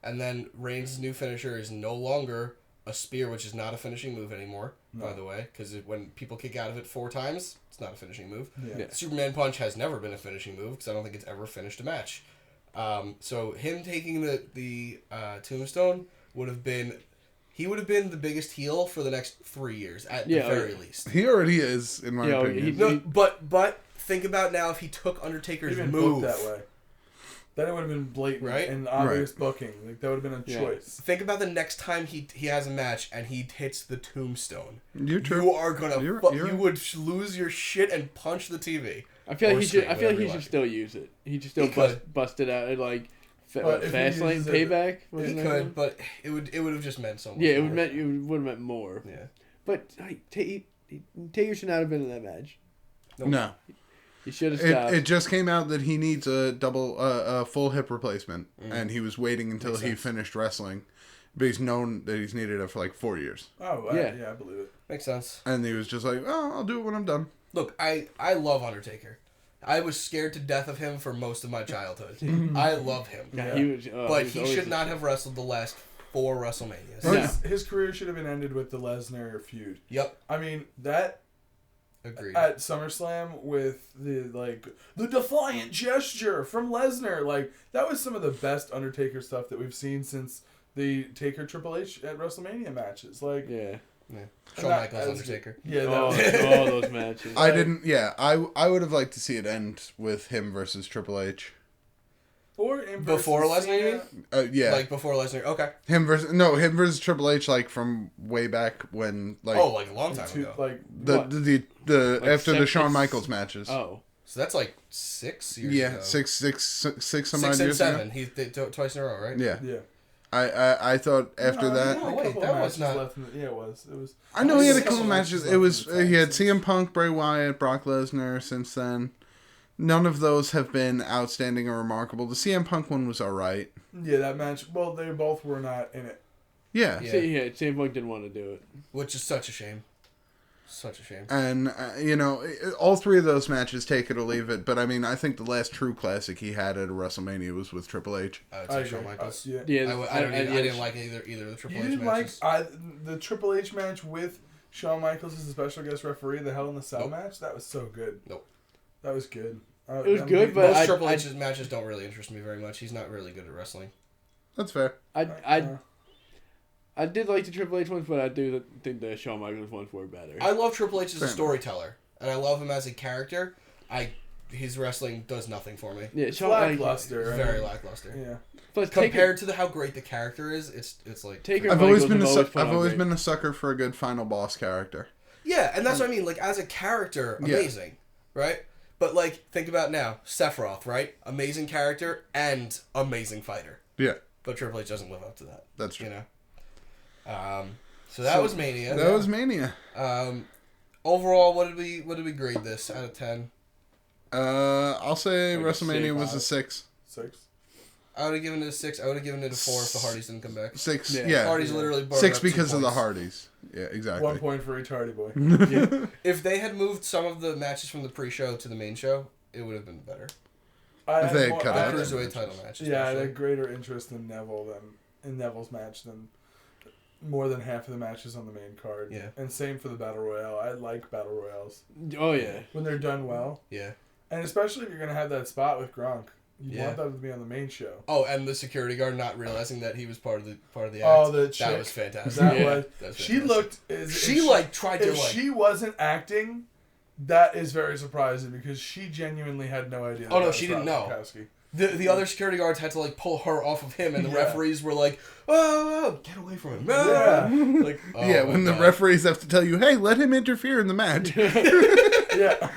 And then Reigns' new finisher is no longer a spear, which is not a finishing move anymore. No. By the way, because when people kick out of it 4 times, it's not a finishing move. Yeah. Superman punch has never been a finishing move because I don't think it's ever finished a match. So him taking the tombstone would have been. He would have been the biggest heel for the next 3 years, at the very least. He already is, in my opinion. But think about now if he took Undertaker's move that way. Then it would have been blatant and obvious booking. Like that would have been a choice. Think about the next time he has a match and he hits the tombstone. You're true. You are gonna. You would lose your shit and punch the TV. I feel like he should still use it. He should still bust it out like. Fastlane Payback. It could, but it would have just meant so much. Yeah, it would have meant more. Yeah, but Taker should not have been in that match. No. He should have stopped. It just came out that he needs a full hip replacement, and he was waiting until he finished wrestling, but he's known that he's needed it for like 4 years. Oh yeah, I believe it. Makes sense. And he was just like, "Oh, I'll do it when I'm done." Look, I love Undertaker. I was scared to death of him for most of my childhood. I love him. Yeah. He should not have wrestled the last 4 WrestleManias. No. His career should have been ended with the Lesnar feud. Yep. I mean, that... Agreed. At SummerSlam with the defiant gesture from Lesnar. That was some of the best Undertaker stuff that we've seen since the Taker Triple H at WrestleMania matches. Yeah. Shawn Michaels, Undertaker. Yeah, all those matches. I didn't. Yeah, I would have liked to see it end with him versus Triple H. Or before Lesnar, you mean? Yeah. Like before Lesnar. Okay. Him versus Triple H, like from way back when, like. Oh, like a long time ago. Like the after the Shawn Michaels matches. Oh. So that's like 6 years. Yeah, ago. six some 6 and years 7. ago. He did twice in a row, right? Yeah. Yeah. I thought after that. No, wait, that was not. It was. I know he had a couple matches. It was he had CM Punk, Bray Wyatt, Brock Lesnar. Since then, none of those have been outstanding or remarkable. The CM Punk one was all right. Yeah, that match. Well, they both were not in it. Yeah. CM Punk didn't want to do it, which is such a shame. Such a shame. And, all 3 of those matches, take it or leave it. But, I mean, I think the last true classic he had at a WrestleMania was with Triple H. I would say Shawn Michaels. Yeah. I didn't like either of the Triple H matches. The Triple H match with Shawn Michaels as a special guest referee, the Hell in the Cell match? That was so good. Nope. That was good. It was good, but most Triple H's matches don't really interest me very much. He's not really good at wrestling. That's fair. I did like the Triple H ones, but I do think the Shawn Michaels ones were better. I love Triple H as a storyteller, and I love him as a character. His wrestling does nothing for me. Yeah, lackluster. Very lackluster. Yeah, but compared to how great the character is, it's like Taker. I've always been a sucker for a good final boss character. Yeah, and that's what I mean. Like as a character, amazing, right? But think about now, Sephiroth, right? Amazing character and amazing fighter. Yeah. But Triple H doesn't live up to that. That's true. So that was Mania. That was Mania. Overall, what did we grade this out of 10? I'll say Like WrestleMania was a 6. 6. I would have given it a 6. I would have given it a 4 if the Hardys didn't come back. 6. Yeah. Yeah. Hardys literally burned 6 up 2 because of the points. Hardys. Yeah, exactly. 1 point for each Hardy boy. If they had moved some of the matches from the pre-show to the main show, it would have been better. If they had cut The out Cruiserweight title match. Yeah, I especially. had greater interest in Neville's match than more than half of the matches on the main card. Yeah. And same for the Battle Royale. I like Battle Royales. Oh yeah. When they're done well. Yeah. And especially if you're going to have that spot with Gronk. You Yeah. want that to be on the main show. Oh, and the security guard not realizing that he was part of the act. Oh, the chick. That was fantastic. That Yeah. was. That was She fantastic. looked. She like tried to If like. she wasn't acting, that is very surprising because she genuinely had no idea. Oh, no, that she was didn't Rob know. Gronkowski. The other security guards had to like pull her off of him, and the Yeah. referees were like, "Oh, get away from him!" Yeah. Like, oh Yeah, my when the God. referees have to tell you, hey, let him interfere in the match. Yeah.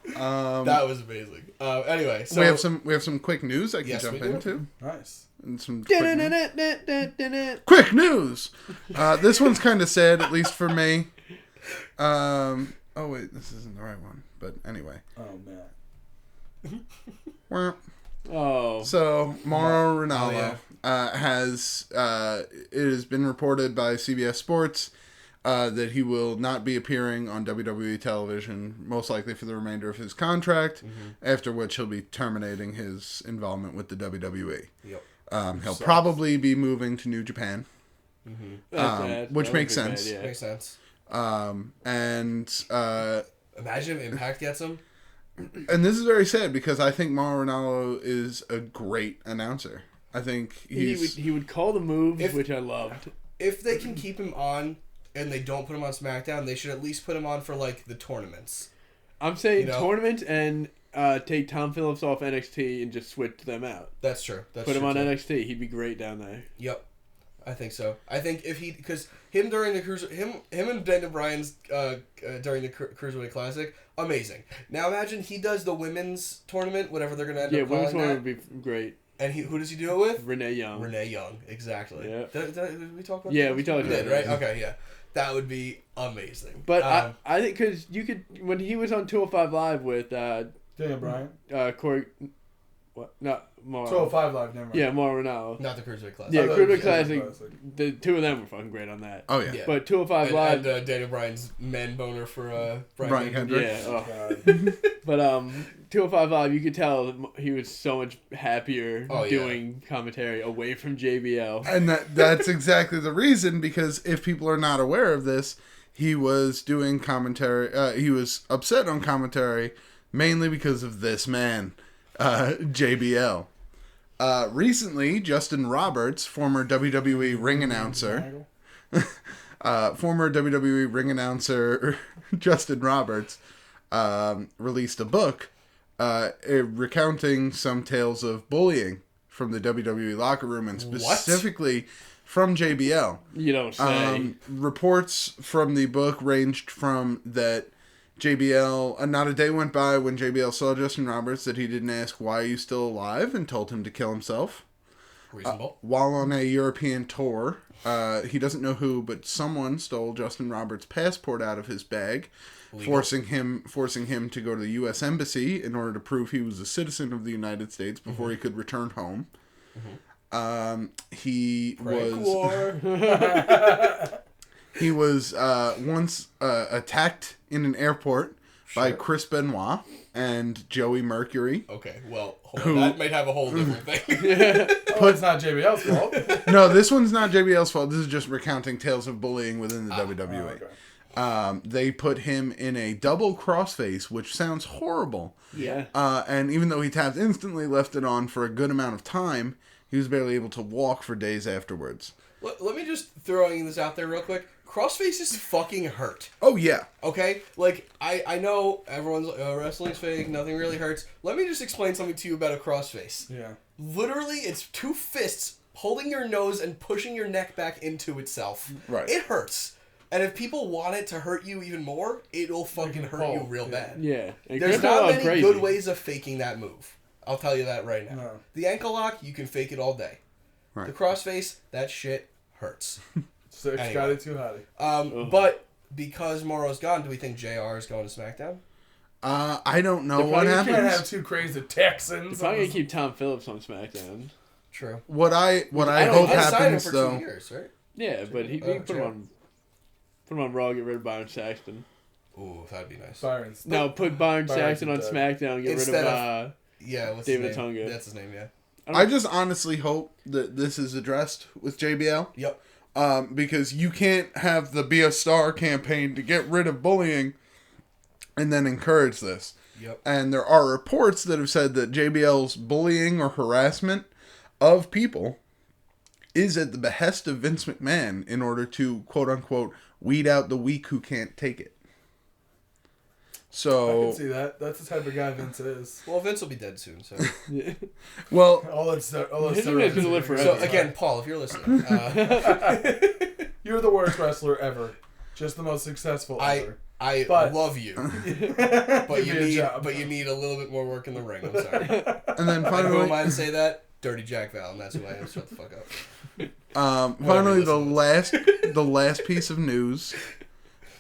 That was amazing. Anyway, so we have some quick news I can Yes, jump we do. into. Nice. And some quick news. This one's kind of sad, at least for me. Oh wait, this isn't the right one. But anyway. Oh man. Well, Oh. so Mauro Oh, Ranallo has it has been reported by CBS Sports that he will not be appearing on WWE television, most likely for the remainder of his contract, after which he'll be terminating his involvement with the WWE. Yep. He'll probably be moving to New Japan, That's sad. which That makes would be sense. bad, yeah. Makes sense. And Imagine if Impact gets him. this is very sad because I think Mauro Ranallo is a great announcer. I think He would call the moves, If- which I loved. If they can keep him on and they don't put him on SmackDown, they should at least put him on for like the tournaments. I'm saying You know? tournament and take Tom Phillips off NXT and just switch them out. That's true. That's Put him true on too. NXT. He'd be great down there. Yep. I think so. I think if he, because him during the him and Daniel Bryan's during the Cruiserweight Classic, amazing. Now imagine he does the women's tournament, whatever they're gonna end Yeah, up women's calling one that. would be great. And who does he do it with? Renee Young. Renee Young, exactly. Yeah. Did we talk about? Yeah, that? we talked We did, about right? that. Okay, yeah. That would be amazing. But I think because you could when he was on 205 Live with Daniel Bryan. Corey, what? Not Mauro. 205 Live, never mind. Yeah, Mauro Ronaldo. not the Cruiserweight Classic. Yeah, I thought Cruiserweight it was Classic. Classic. The two of them were fucking great on that. oh yeah. Yeah. But 205 Live. And Daniel Bryan's men boner for Brian Kendrick. Yeah. Oh. God. But 205 Live, you could tell that he was so much happier Oh, yeah. doing commentary away from JBL. And that's exactly the reason, because if people are not aware of this, he was doing commentary, he was upset on commentary mainly because of this man, JBL. Recently, Justin Roberts, former WWE ring announcer, Justin Roberts, released a book recounting some tales of bullying from the WWE locker room, and specifically from JBL. You don't say. Reports from the book ranged from that JBL, not a day went by when JBL saw Justin Roberts that he didn't ask, why are you still alive, and told him to kill himself. Reasonable. While on a European tour, he doesn't know who, but someone stole Justin Roberts' passport out of his bag, forcing him to go to the U.S. Embassy in order to prove he was a citizen of the United States before he could return home. He was once attacked in an airport by Chris Benoit and Joey Mercury. Okay, well, hold on. That might have a whole different thing. It's not JBL's fault. No, this one's not JBL's fault. This is just recounting tales of bullying within the WWE. Okay. They put him in a double crossface, which sounds horrible. Yeah. And even though he tapped instantly, left it on for a good amount of time, he was barely able to walk for days afterwards. Let me just throw this out there real quick. Crossfaces fucking hurt. Oh, yeah. Okay? Like, I know everyone's wrestling's fake, nothing really hurts. Let me just explain something to you about a crossface. Yeah. Literally, it's two fists holding your nose and pushing your neck back into itself. Right. It hurts. And if people want it to hurt you even more, it'll fucking hurt you real bad. Yeah. And There's Chris not Benoit many crazy. good ways of faking that move. I'll tell you that right now. No. The ankle lock, you can fake it all day. Right. The crossface, that shit hurts. 6 Anyway. got it too hotty. But because Morrow's gone, do we think JR is going to SmackDown? I don't know They're what probably You happens. can't have 2 crazy Texans. They're probably gonna keep Tom Phillips on SmackDown. True. What I I hope they signed him happens for though. 2 years, right? Yeah, but he put him on Raw, get rid of Byron Saxton. Ooh, that'd be nice. Byron. No, put Byron Saxton on dead. SmackDown, get Instead rid of Yeah, what's David his name? Otunga. That's his name, yeah. I just honestly hope that this is addressed with JBL. Yep. Because you can't have the Be a Star campaign to get rid of bullying and then encourage this. Yep. And there are reports that have said that JBL's bullying or harassment of people is at the behest of Vince McMahon in order to, quote unquote, weed out the weak who can't take it. So I can see that. That's the type of guy Vince is. Well, Vince will be dead soon, so. well, All that His man's gonna live forever. So, again, Paul, if you're listening, You're the worst wrestler ever. Just the most successful ever. I But- love you, but Give me a job. you need a little bit more work in the ring. I'm sorry. and then And who am finally, I to say that? Dirty Jack Val, and that's who I am. Shut the fuck up. finally you the last piece of news.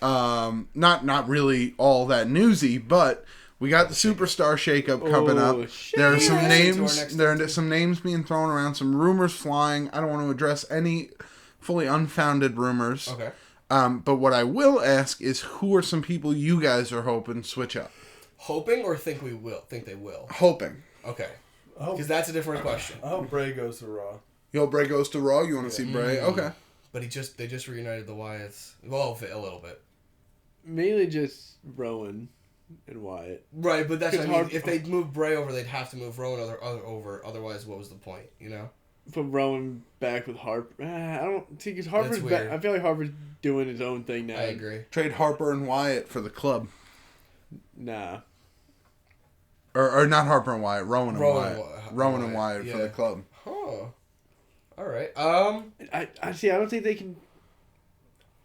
Not really all that newsy, but we got the Superstar Shakeup coming up. Shit. There are some Yeah. names. There are some names being thrown around. Some rumors flying. I don't want to address any fully unfounded rumors. Okay. But what I will ask is, who are some people you guys are hoping switch up? Hoping or think they will? Hoping. Okay. Oh, Because that's a different question. I hope Bray goes to Raw. Yo, Bray goes to Raw. You want to see Bray? Okay. But they just reunited the Wyatts. Well, a little bit. Mainly just Rowan and Wyatt. Right, but that's what I mean. hard- If they move Bray over, they'd have to move Rowan over. Otherwise, what was the point? You know. Put Rowan back with Harper. I don't see because Harper's That's back. weird. I feel like Harper's doing his own thing now. I agree. Trade Harper and Wyatt for the club. Nah. Or not Harper and Wyatt. Rowan and Rowan Wyatt. and Rowan and Wyatt yeah. for the club. Huh. All right. I see. I don't think they can.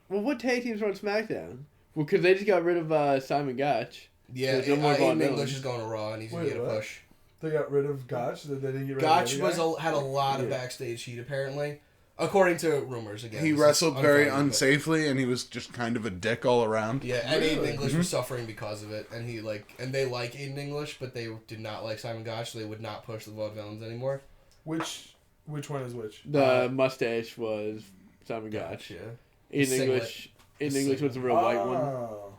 Well, what tag teams are on SmackDown? Well, because they just got rid of Simon Gotch. Yeah. There's no more Von Aiden Miller. English is going to Raw, and he's gonna Wait, get a what? push. They got rid of Gotch. They didn't get rid Gotch of the other guy? had a lot of backstage heat apparently, according to rumors. Again, He this is wrestled very unfounded, but- unsafely, and he was just kind of a dick all around. Yeah, and Aiden Really? English was suffering because of it, and they like Aiden English, but they did not like Simon Gotch, so they would not push the Vaudevillains anymore. Which one is which? The mustache was Simon Gotch. Yeah. In Singlet. English, was the real white one. Oh.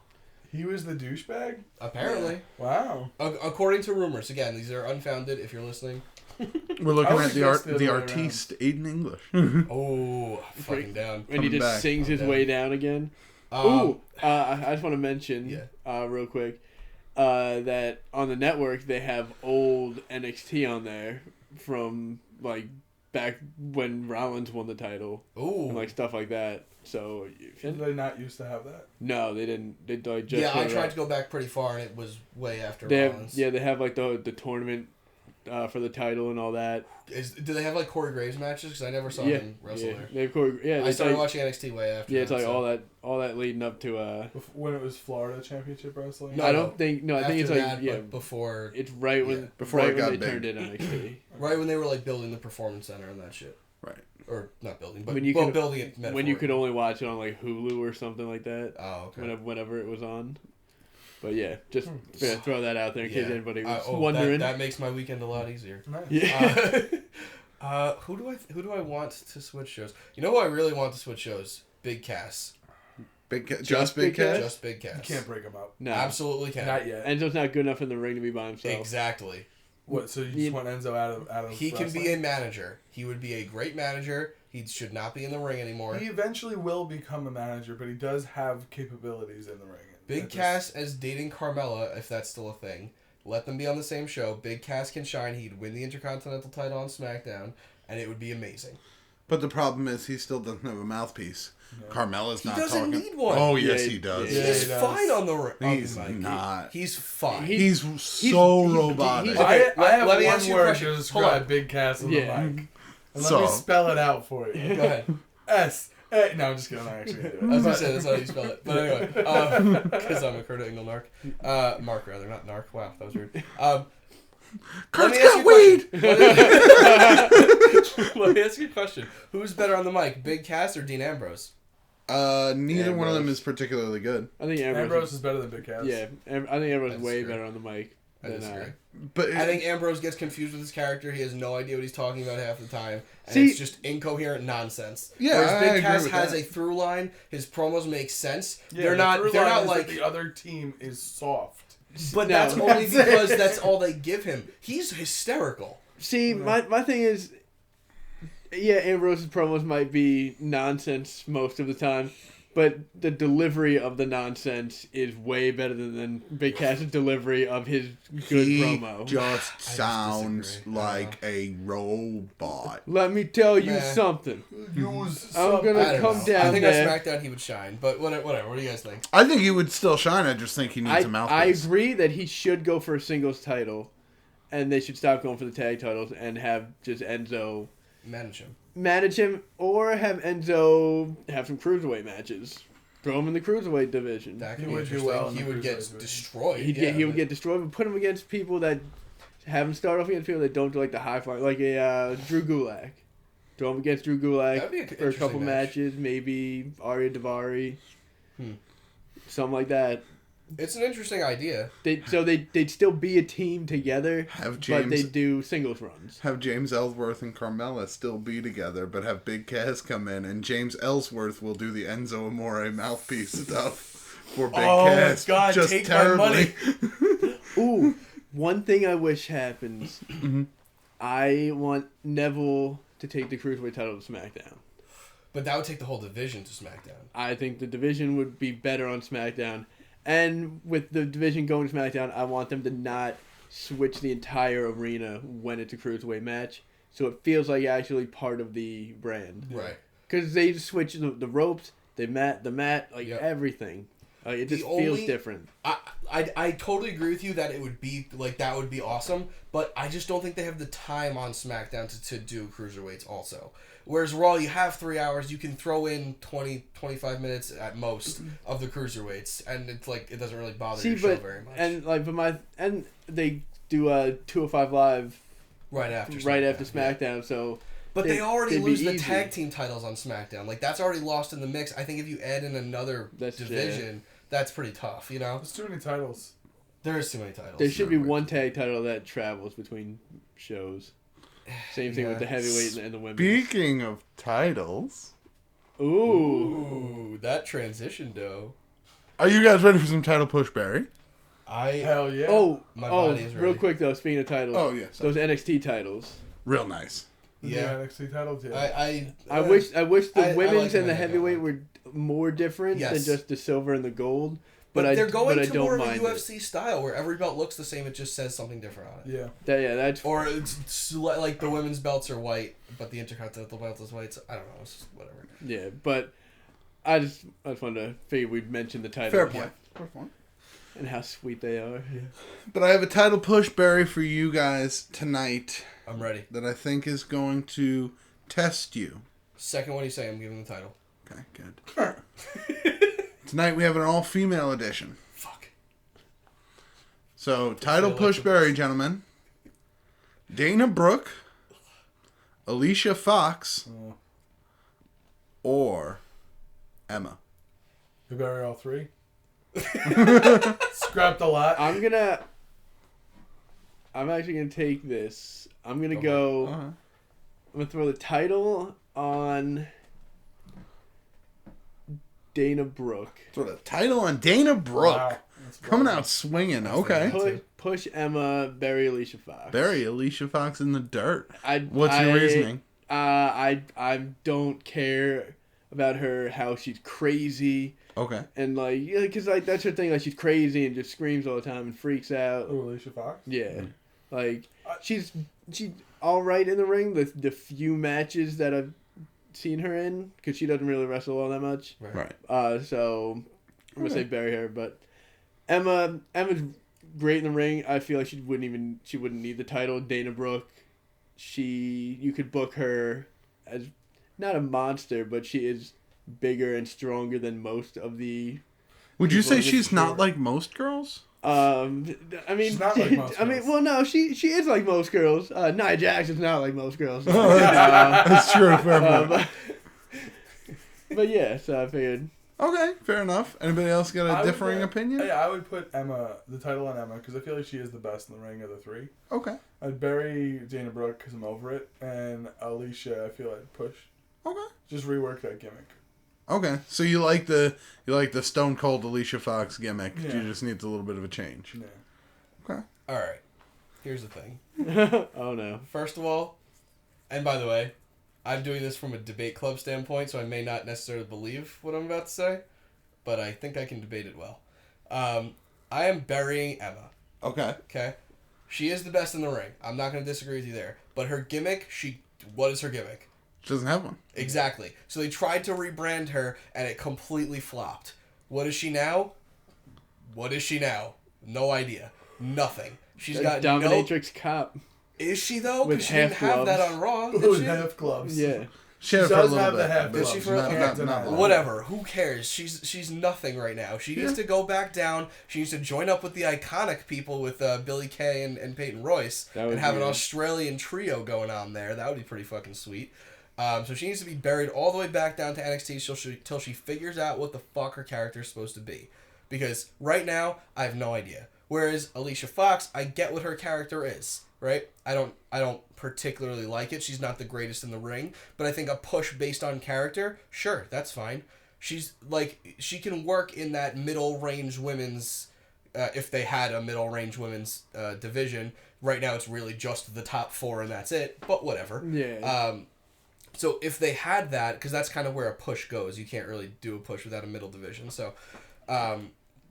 He was the douchebag? Apparently, Wow. according to rumors. Again, these are unfounded. If you're listening. We're looking I would at the guess the other way artiste Aiden English. Oh, fucking down. And he Coming just back. sings his I'm way down again. I just want to mention, real quick, that on the network they have old NXT on there from like back when Rollins won the title Ooh. and like stuff like that. So Did they not used to have that? no, they didn't. They like just Yeah, I put it tried up. to go back pretty far, and it was way after They Rollins. have, they have like the tournament for the title and all that. Do they have like Corey Graves matches? Because I never saw him wrestle there. They've I I started watching NXT way after. Yeah, it's that, like so. all that leading up to When it was Florida Championship Wrestling? No, I don't think I think it's After like that, but before it's right when Before right it when got they big. turned it NXT. right when they were like building the performance center and that shit. Right. Or not building, but When you well, could- building it. When you could only watch it on like Hulu or something like that. Oh, okay. Whenever it was on. But yeah, just throw that out there in case anybody was Oh, wondering. That makes my weekend a lot easier. Nice. Yeah. Who do I want to switch shows? You know who I really want to switch shows? Big Cass. Just Big Cass? Just Big Cass. You can't break him up. No. Absolutely can't. Not yet. Enzo's not good enough in the ring to be by himself. Exactly. What? So you just want Enzo out of He can be wrestling? a manager. He would be a great manager. He should not be in the ring anymore. He eventually will become a manager, but he does have capabilities in the ring. Big Cass as dating Carmella, if that's still a thing. Let them be on the same show. Big Cass can shine. He'd win the Intercontinental title on SmackDown, and it would be amazing. But the problem is he still doesn't have a mouthpiece. No. Carmella's not doesn't talking. need one. Oh, yes, Yeah, he does. yeah. He's he does. fine on the He's mic. not. He's fine. He's so robotic. Okay, I have let me one ask you a word question. to Hold describe on. Big Cass on Yeah. the mic. And So- let me spell it out for you. Go ahead. S-A... No, I'm just kidding. I'm actually going to do I it. was going to say, that's how you spell it. But anyway, because I'm a Kurt Angle narc. Mark, rather, not narc. Wow, that was weird. Kurt's me ask got you a weed! Let me ask you a question. Who's better on the mic, Big Cass or Dean Ambrose? Neither one of them is particularly good. I think Ambrose is better than Big Cass. Yeah, I think Ambrose is way better on the mic. I disagree. But I think Ambrose gets confused with his character. He has no idea what he's talking about half the time. And See, it's just incoherent nonsense. Yeah, whereas Big Cass has that. a through line. His promos make sense. Yeah, they're not like the other team is soft. But that's only because that's all they give him. He's hysterical. See, my thing is, yeah, Ambrose's promos might be nonsense most of the time, but the delivery of the nonsense is way better than Big Cass's delivery of his good promo. Just sounds like a robot. Let me tell you something. I'm gonna come down. I think there. on SmackDown he would shine, but whatever. What do you guys think? I think he would still shine. I just think he needs a mouthpiece. I agree that he should go for a singles title, and they should stop going for the tag titles and have just Enzo manage him, or have Enzo have some cruiserweight matches. Throw him in the cruiserweight division. That could be interesting. He would get destroyed. He would get destroyed, but put him against people that have him start off against people that don't do like the high flying, like a Drew Gulak. Throw him against Drew Gulak for a couple matches, maybe Arya Daivari, something like that. It's an interesting idea. They'd still be a team together, but they do singles runs. Have James Ellsworth and Carmella still be together, but have Big Cass come in, and James Ellsworth will do the Enzo Amore mouthpiece stuff for Big Cass. Oh, God, just take terribly. my money. Ooh, one thing I wish happens. I want Neville to take the Cruiserweight title to SmackDown. But that would take the whole division to SmackDown. I think the division would be better on SmackDown. And with the division going to SmackDown, I want them to not switch the entire arena when it's a Cruiserweight match. So it feels like actually part of the brand. Right. Because they just switch the ropes, the mat, everything. It just feels different. I totally agree with you that it would be, like, that would be awesome. But I just don't think they have the time on SmackDown to do Cruiserweights also. Whereas Raw, you have 3 hours, you can throw in 20, 25 minutes at most of the Cruiserweights, and it's like, it doesn't really bother your show very much. And they do 205 Live right after SmackDown, so... But they already lose the tag team titles on SmackDown. Like, that's already lost in the mix. I think if you add in another division, that's pretty tough, you know? There's too many titles. There is too many titles. There should be one tag title that travels between shows. Same thing with the heavyweight and the women. Speaking of titles... Ooh, that transition, though. Are you guys ready for some title push, Barry? Hell yeah. My body is ready. Real quick, though, speaking of titles. Oh, yes. Those NXT titles. Real nice. Yeah, NXT titles. Yeah. I wish the women's and the heavyweight were more different than just the silver and the gold. But they're going to more of a mind UFC style where every belt looks the same. It just says something different on it. Yeah. That's or it's like the women's belts are white, but the Intercontinental belt is white. So I don't know. It's just whatever. Yeah, but I just wanted to figure we'd mention the title. Fair point. Fair point. And how sweet they are. Yeah. But I have a title push, Barry, for you guys tonight. I'm ready. That I think is going to test you. Second one you say, I'm giving the title. Okay, good. Tonight we have an all-female edition. Fuck. So, title push, Barry, gentlemen. Dana Brooke, Alicia Fox, or Emma. You bury all three? Scrapped a lot. I'm actually gonna take this. I'm gonna go. I'm gonna throw the title on Dana Brooke. Throw the title on Dana Brooke. Wow. Coming out swinging. Okay. Push Emma, bury Alicia Fox. Bury Alicia Fox in the dirt. What's your reasoning? I don't care about her, how she's crazy. Okay. And because that's her thing. Like, she's crazy and just screams all the time and freaks out. Oh, Alicia Fox. Yeah, she's all right in the ring. The few matches that I've seen her in, because she doesn't really wrestle all that much. Right. So I'm gonna say bury her, but Emma's great in the ring. I feel like she wouldn't need the title. Dana Brooke, you could book her as not a monster, but she is bigger and stronger than most of the. Would you say she's not like most girls? I mean, she's not like most girls. well, no, she is like most girls. Nia Jackson's not like most girls. That's true. Fair But yeah, so I figured. Okay, fair enough. Anybody else got a differing opinion? Yeah, I would put the title on Emma, because I feel like she is the best in the ring of the three. Okay. I'd bury Dana Brooke because I'm over it, and Alicia, I feel I'd push. Okay. Just rework that gimmick. Okay, so you like the Stone Cold Alicia Fox gimmick. Yeah. You just need a little bit of a change. Yeah. Okay. All right. Here's the thing. Oh no. First of all, and by the way, I'm doing this from a debate club standpoint, so I may not necessarily believe what I'm about to say, but I think I can debate it well. I am burying Emma. Okay. Okay? She is the best in the ring. I'm not going to disagree with you there. But her gimmick, what is her gimmick? She doesn't have one. Exactly. So they tried to rebrand her, and it completely flopped. What is she now? No idea. Nothing. She's got Dominatrix Cop. Is she though? With Because she didn't have that on Raw. Did she? Half gloves. Yeah. She had it for a little bit. half Did gloves. she for a not Whatever. Who cares? She's nothing right now. She needs to go back down. She needs to join up with the iconic people with Billie Kay and Peyton Royce and have an Australian trio going on there. That would be pretty fucking sweet. So she needs to be buried all the way back down to NXT till she figures out what the fuck her character is supposed to be. Because right now, I have no idea. Whereas Alicia Fox, I get what her character is, right? I don't particularly like it. She's not the greatest in the ring, but I think a push based on character, sure, that's fine. She's like, she can work in that middle range women's, if they had a middle range women's division. Right now, it's really just the top 4 and that's it. But whatever. Yeah. So if they had that, because that's kind of where a push goes. You can't really do a push without a middle division. So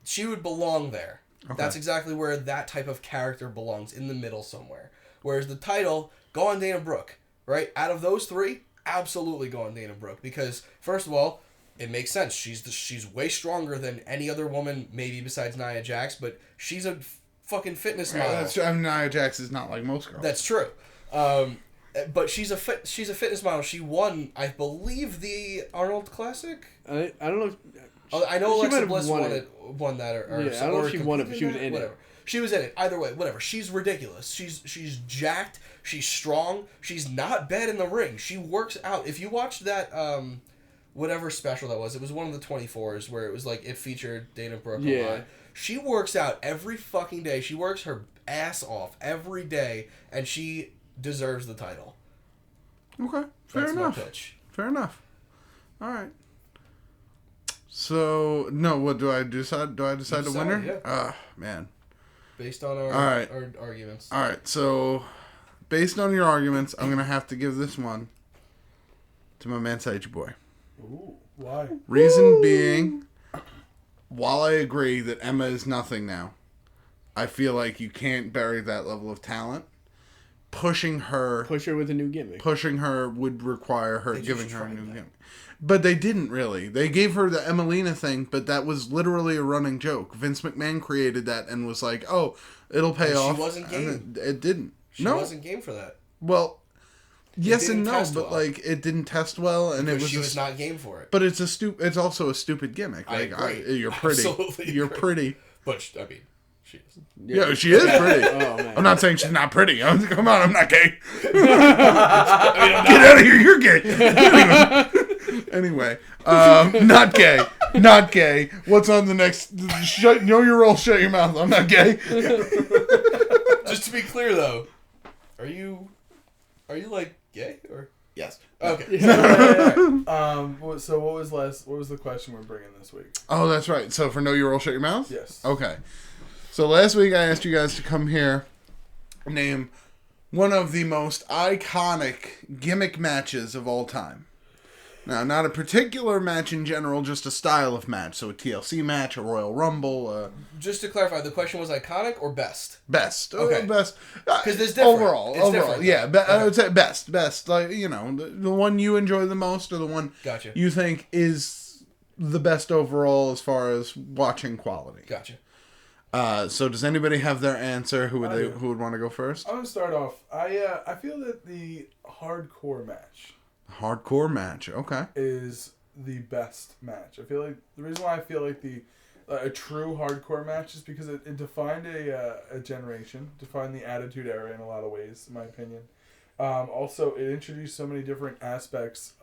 she would belong there. Okay. That's exactly where that type of character belongs, in the middle somewhere. Whereas the title, go on Dana Brooke, right? Out of those 3, absolutely go on Dana Brooke. Because, first of all, it makes sense. She's way stronger than any other woman, maybe besides Nia Jax, but she's a fucking fitness model. Nia Jax is not like most girls. That's true. But she's a fitness model. She won, I believe, the Arnold Classic. I don't know. I know Alexa Bliss won that. Or I don't know if she won it, but she was in it. She was in it. Either way, whatever. She's ridiculous. She's jacked. She's strong. She's not bad in the ring. She works out. If you watched that, whatever special that was, it was one of the 24s where it was like, it featured Dana Brooke a lot. She works out every fucking day. She works her ass off every day, and she deserves the title. Okay, fair That's enough. My pitch. Fair enough. All right. So no, what do I decide? Do I decide the winner? Yeah. Man. Based on our arguments. All right. So, based on your arguments, I'm gonna have to give this one to my man Sage Boy. Ooh, why? Reason being, while I agree that Emma is nothing now, I feel like you can't bury that level of talent. Push her with a new gimmick. Pushing her would require her giving her a new gimmick. But they didn't really. They gave her the Emelina thing, but that was literally a running joke. Vince McMahon created that and was like, "Oh, it'll pay off." She wasn't game. It didn't. She wasn't game for that. Well, yes and no, but like it didn't test well, and because she was not game for it. But it's it's also a stupid gimmick. Like you're pretty. Absolutely you're pretty. But I mean, she is. Yeah, she is pretty. Oh, man. I'm not saying she's not pretty. Come on, I'm not gay. Get out of here, you're gay. Anyway, not gay. Not gay. What's on the next? Know your role, shut your mouth. I'm not gay. Just to be clear, though, are you like gay or? Yes. Okay. So what was the question we're bringing this week? Oh, that's right. So for Know Your Role, Shut Your Mouth? Yes. Okay. So last week I asked you guys to come here and name one of the most iconic gimmick matches of all time. Now, not a particular match in general, just a style of match. So a TLC match, a Royal Rumble. Just to clarify, the question was iconic or best? Best. Okay. Best. Because there's different. Overall. Different, yeah. I would say best. Best. Like, you know, the one you enjoy the most or the one Gotcha. you think is the best overall as far as watching quality. Gotcha. So does anybody have their answer? Who would want to go first? I'm gonna start off. I feel that the hardcore match Okay, is the best match. I feel like the reason why I feel like a true hardcore match is because it defined a generation, defined the Attitude Era in a lot of ways, in my opinion. Also, it introduced so many different aspects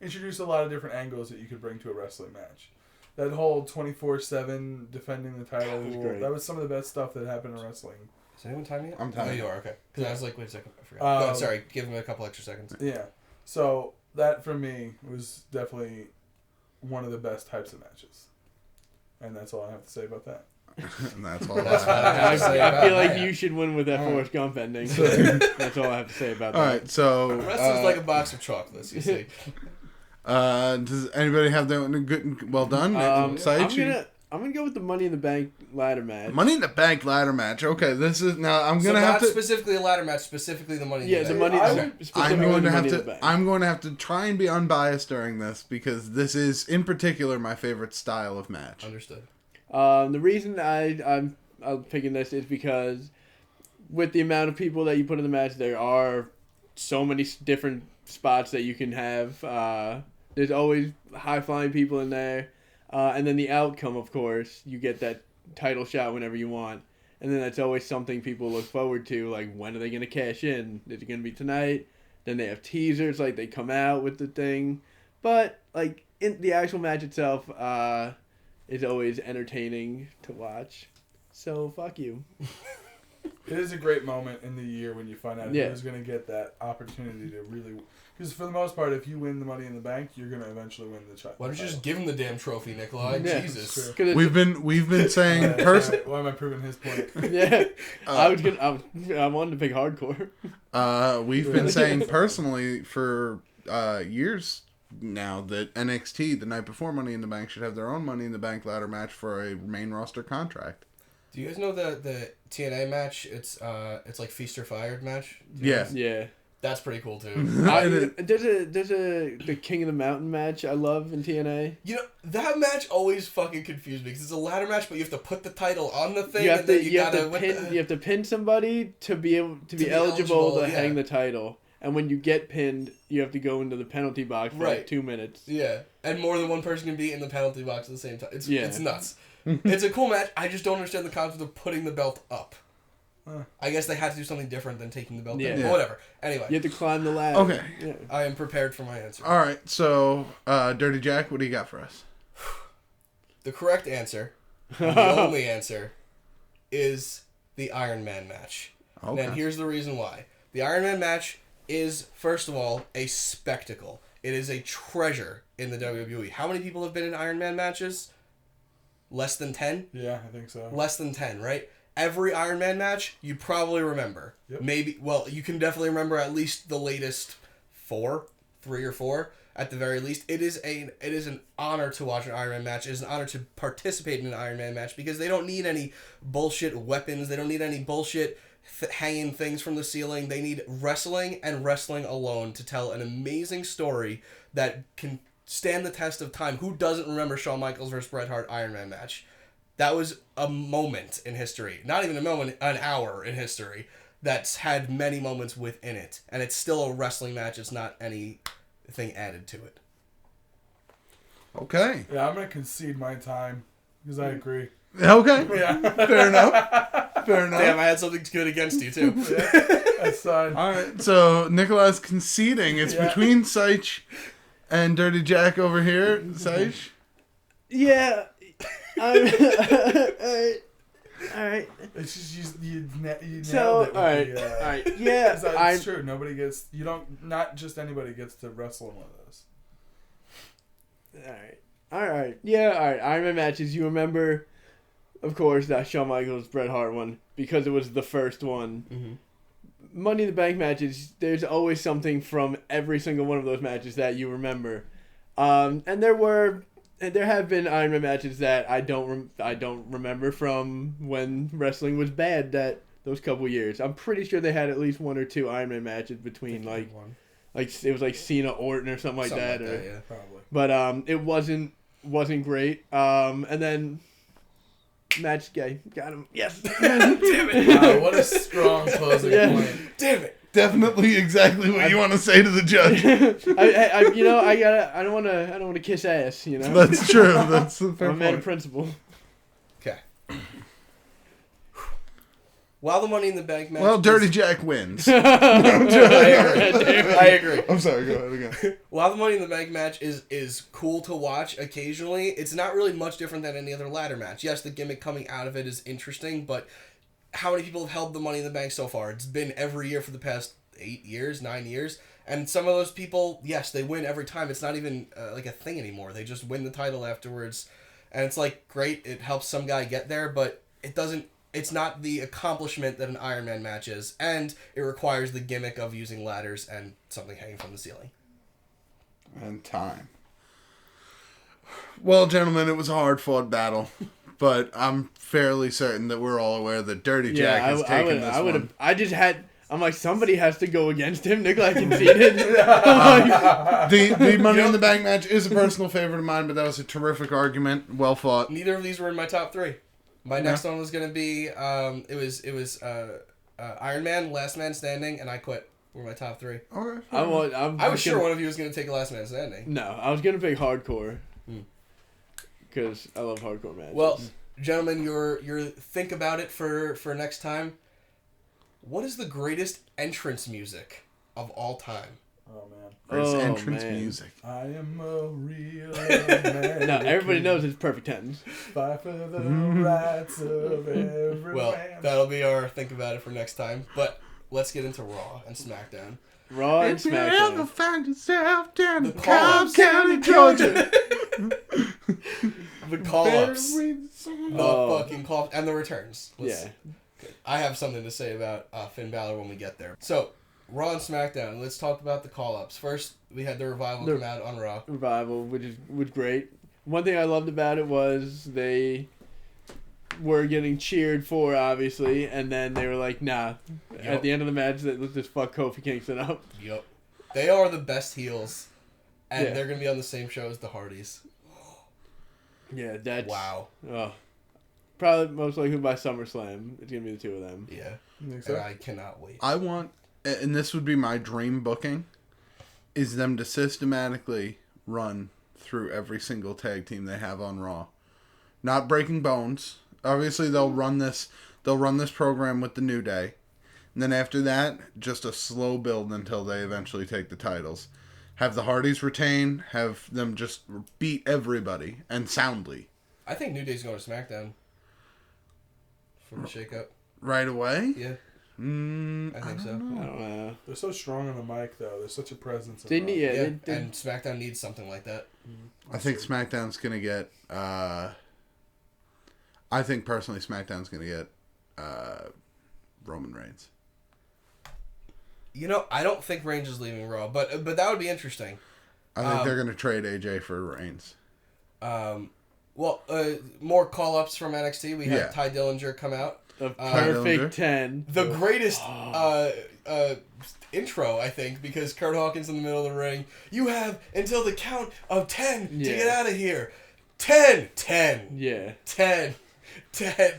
introduced a lot of different angles that you could bring to a wrestling match. That whole 24/7 defending the title rule, that was some of the best stuff that happened in wrestling. Is anyone timing it? I'm timing. Oh, you are, okay. Because I was like, wait a second, I forgot. Go ahead, sorry, give him a couple extra seconds. Yeah. So that for me was definitely one of the best types of matches. And that's all I have to say about that. And that's all I feel like you should win with that Forrest Gump ending. That's all I have to say about that. All right, so Wrestling's like a box of chocolates, you see. Does anybody have that one good? Well done. I'm gonna go with the Money in the Bank ladder match. Money in the Bank ladder match. Okay, this is now. I'm gonna have to specifically a ladder match, specifically the Money. Yeah, in the Bank. I'm going to have to try and be unbiased during this because this is in particular my favorite style of match. Understood. The reason I'm picking this is because with the amount of people that you put in the match, there are so many different spots that you can have. There's always high-flying people in there. And then the outcome, of course, you get that title shot whenever you want. And then that's always something people look forward to, like, when are they going to cash in? Is it going to be tonight? Then they have teasers, like, they come out with the thing. But, like, in the actual match itself is always entertaining to watch. So, fuck you. It is a great moment in the year when you find out who's going to get that opportunity to really... Because for the most part, if you win the Money in the Bank, you're going to eventually win the title. Why don't you just give him the damn trophy, Nikolai? Yeah, Jesus. We've been saying why am I proving his point? Yeah, I wanted to pick hardcore. We've been saying personally for years now that NXT the night before Money in the Bank should have their own Money in the Bank ladder match for a main roster contract. Do you guys know the TNA match? It's like Feast or Fired match. Yeah. That's pretty cool too. There's the King of the Mountain match I love in TNA. You know, that match always fucking confused me because it's a ladder match, but you have to put the title on the thing. You have to pin somebody to be able to be eligible to hang the title. And when you get pinned, you have to go into the penalty box for like 2 minutes. Yeah, and more than one person can be in the penalty box at the same time. It's nuts. It's a cool match. I just don't understand the concept of putting the belt up. I guess they had to do something different than taking the belt down. Yeah. Whatever. Anyway. You have to climb the ladder. Okay. Yeah. I am prepared for my answer. All right. So, Dirty Jack, what do you got for us? The correct answer, the only answer, is the Iron Man match. Okay. And here's the reason why. The Iron Man match is, first of all, a spectacle. It is a treasure in the WWE. How many people have been in Iron Man matches? Less than 10? Yeah, I think so. Less than 10, right? Every Iron Man match, you probably remember. Yep. Maybe, well, you can definitely remember at least the latest 3 or 4, at the very least. It is an honor to watch an Iron Man match. It is an honor to participate in an Iron Man match because they don't need any bullshit weapons. They don't need any bullshit hanging things from the ceiling. They need wrestling and wrestling alone to tell an amazing story that can stand the test of time. Who doesn't remember Shawn Michaels versus Bret Hart Iron Man match? That was a moment in history. Not even a moment, an hour in history that's had many moments within it. And it's still a wrestling match. It's not anything added to it. Okay. Yeah, I'm going to concede my time because I agree. Okay. Yeah. Fair enough. Damn, I had something good against you, too. That's fine. All right. So, Nikolai's conceding. It's between Seich and Dirty Jack over here. Seich? Yeah. All right. It's just you nailed it. All right. Yeah, it's true. Nobody gets. You don't. Not just anybody gets to wrestle in one of those. All right. Yeah. All right. Iron Man matches. You remember, of course, that Shawn Michaels Bret Hart one because it was the first one. Mm-hmm. Money in the Bank matches. There's always something from every single one of those matches that you remember, and there have been Iron Man matches that I don't remember from when wrestling was bad those couple years. I'm pretty sure they had at least 1 or 2 Iron Man matches between like it was like Cena Orton or something like that. Yeah, probably. But it wasn't great. And then match guy got him. Yes. Damn it! Wow, what a strong closing point. Damn it! Definitely exactly what you want to say to the judge. I don't want to kiss ass. You know. That's true. That's the fair I'm a man of point. principle. Okay. While the Money in the Bank match... Well, Dirty Jack wins. I agree. I'm sorry, go ahead again. While the Money in the Bank match is cool to watch occasionally, it's not really much different than any other ladder match. Yes, the gimmick coming out of it is interesting, but how many people have held the Money in the Bank so far? It's been every year for the past 8 years, 9 years. And some of those people, yes, they win every time. It's not even like a thing anymore. They just win the title afterwards. And it's like, great, it helps some guy get there, but it doesn't... It's not the accomplishment that an Iron Man match is, and it requires the gimmick of using ladders and something hanging from the ceiling. And time. Well, gentlemen, it was a hard-fought battle, but I'm fairly certain that we're all aware that Dirty Jack is taking this one. I'm like, somebody has to go against him. Nikolai conceded. The Money in the Bank match is a personal favorite of mine, but that was a terrific argument. Well fought. Neither of these were in my top 3. My next one was going to be, Iron Man, Last Man Standing, and I Quit were my top 3. Okay. I was sure one of you was going to take Last Man Standing. No, I was going to pick Hardcore. Because I love hardcore matches. Well, gentlemen, your think about it for next time. What is the greatest entrance music of all time? Oh, man. Greatest entrance music. I am a real man. No, everybody knows it's Perfect 10s. Fight for the rights of every Well, man. that'll be our think about it for next time. But let's get into Raw and SmackDown. Raw and If you ever SmackDown. find yourself down in call-ups. Cobb County, Georgia. The call-ups. Very The fucking call-ups. And the returns. Yeah. I have something to say about Finn Balor when we get there. So, Raw and SmackDown. Let's talk about the call-ups. First, we had the Revival come out on Raw. Revival, which was great. One thing I loved about it was they were getting cheered for, obviously, and then they were like, nah. Yep. At the end of the match, let's just fuck Kofi Kingston up. Yep. They are the best heels, and Yeah. they're going to be on the same show as the Hardys. Yeah, that's... Wow. Oh. Probably most likely by SummerSlam. It's going to be the two of them. Yeah. Think so? And I cannot wait. I want, and this would be my dream booking, is them to systematically run through every single tag team they have on Raw. Not breaking bones. Obviously, they'll run this program with the New Day. And then after that, just a slow build until they eventually take the titles. Have the Hardys retain, have them just beat everybody, and soundly. I think New Day's going to SmackDown for the shakeup. Right away? Yeah. I think so. I don't know. They're so strong on the mic, though. There's such a presence. They need, Yeah, they- and SmackDown needs something like that. I think SmackDown's going to get... I think personally SmackDown's going to get Roman Reigns. You know, I don't think Reigns is leaving Raw, but that would be interesting. I think they're going to trade AJ for Reigns. More call-ups from NXT. We had Yeah. Ty Dillinger come out. A Dillinger. perfect 10. The greatest intro, I think, because Kurt Hawkins in the middle of the ring. You have until the count of 10 to Yeah. get out of here. 10, 10, Yeah. 10, 10.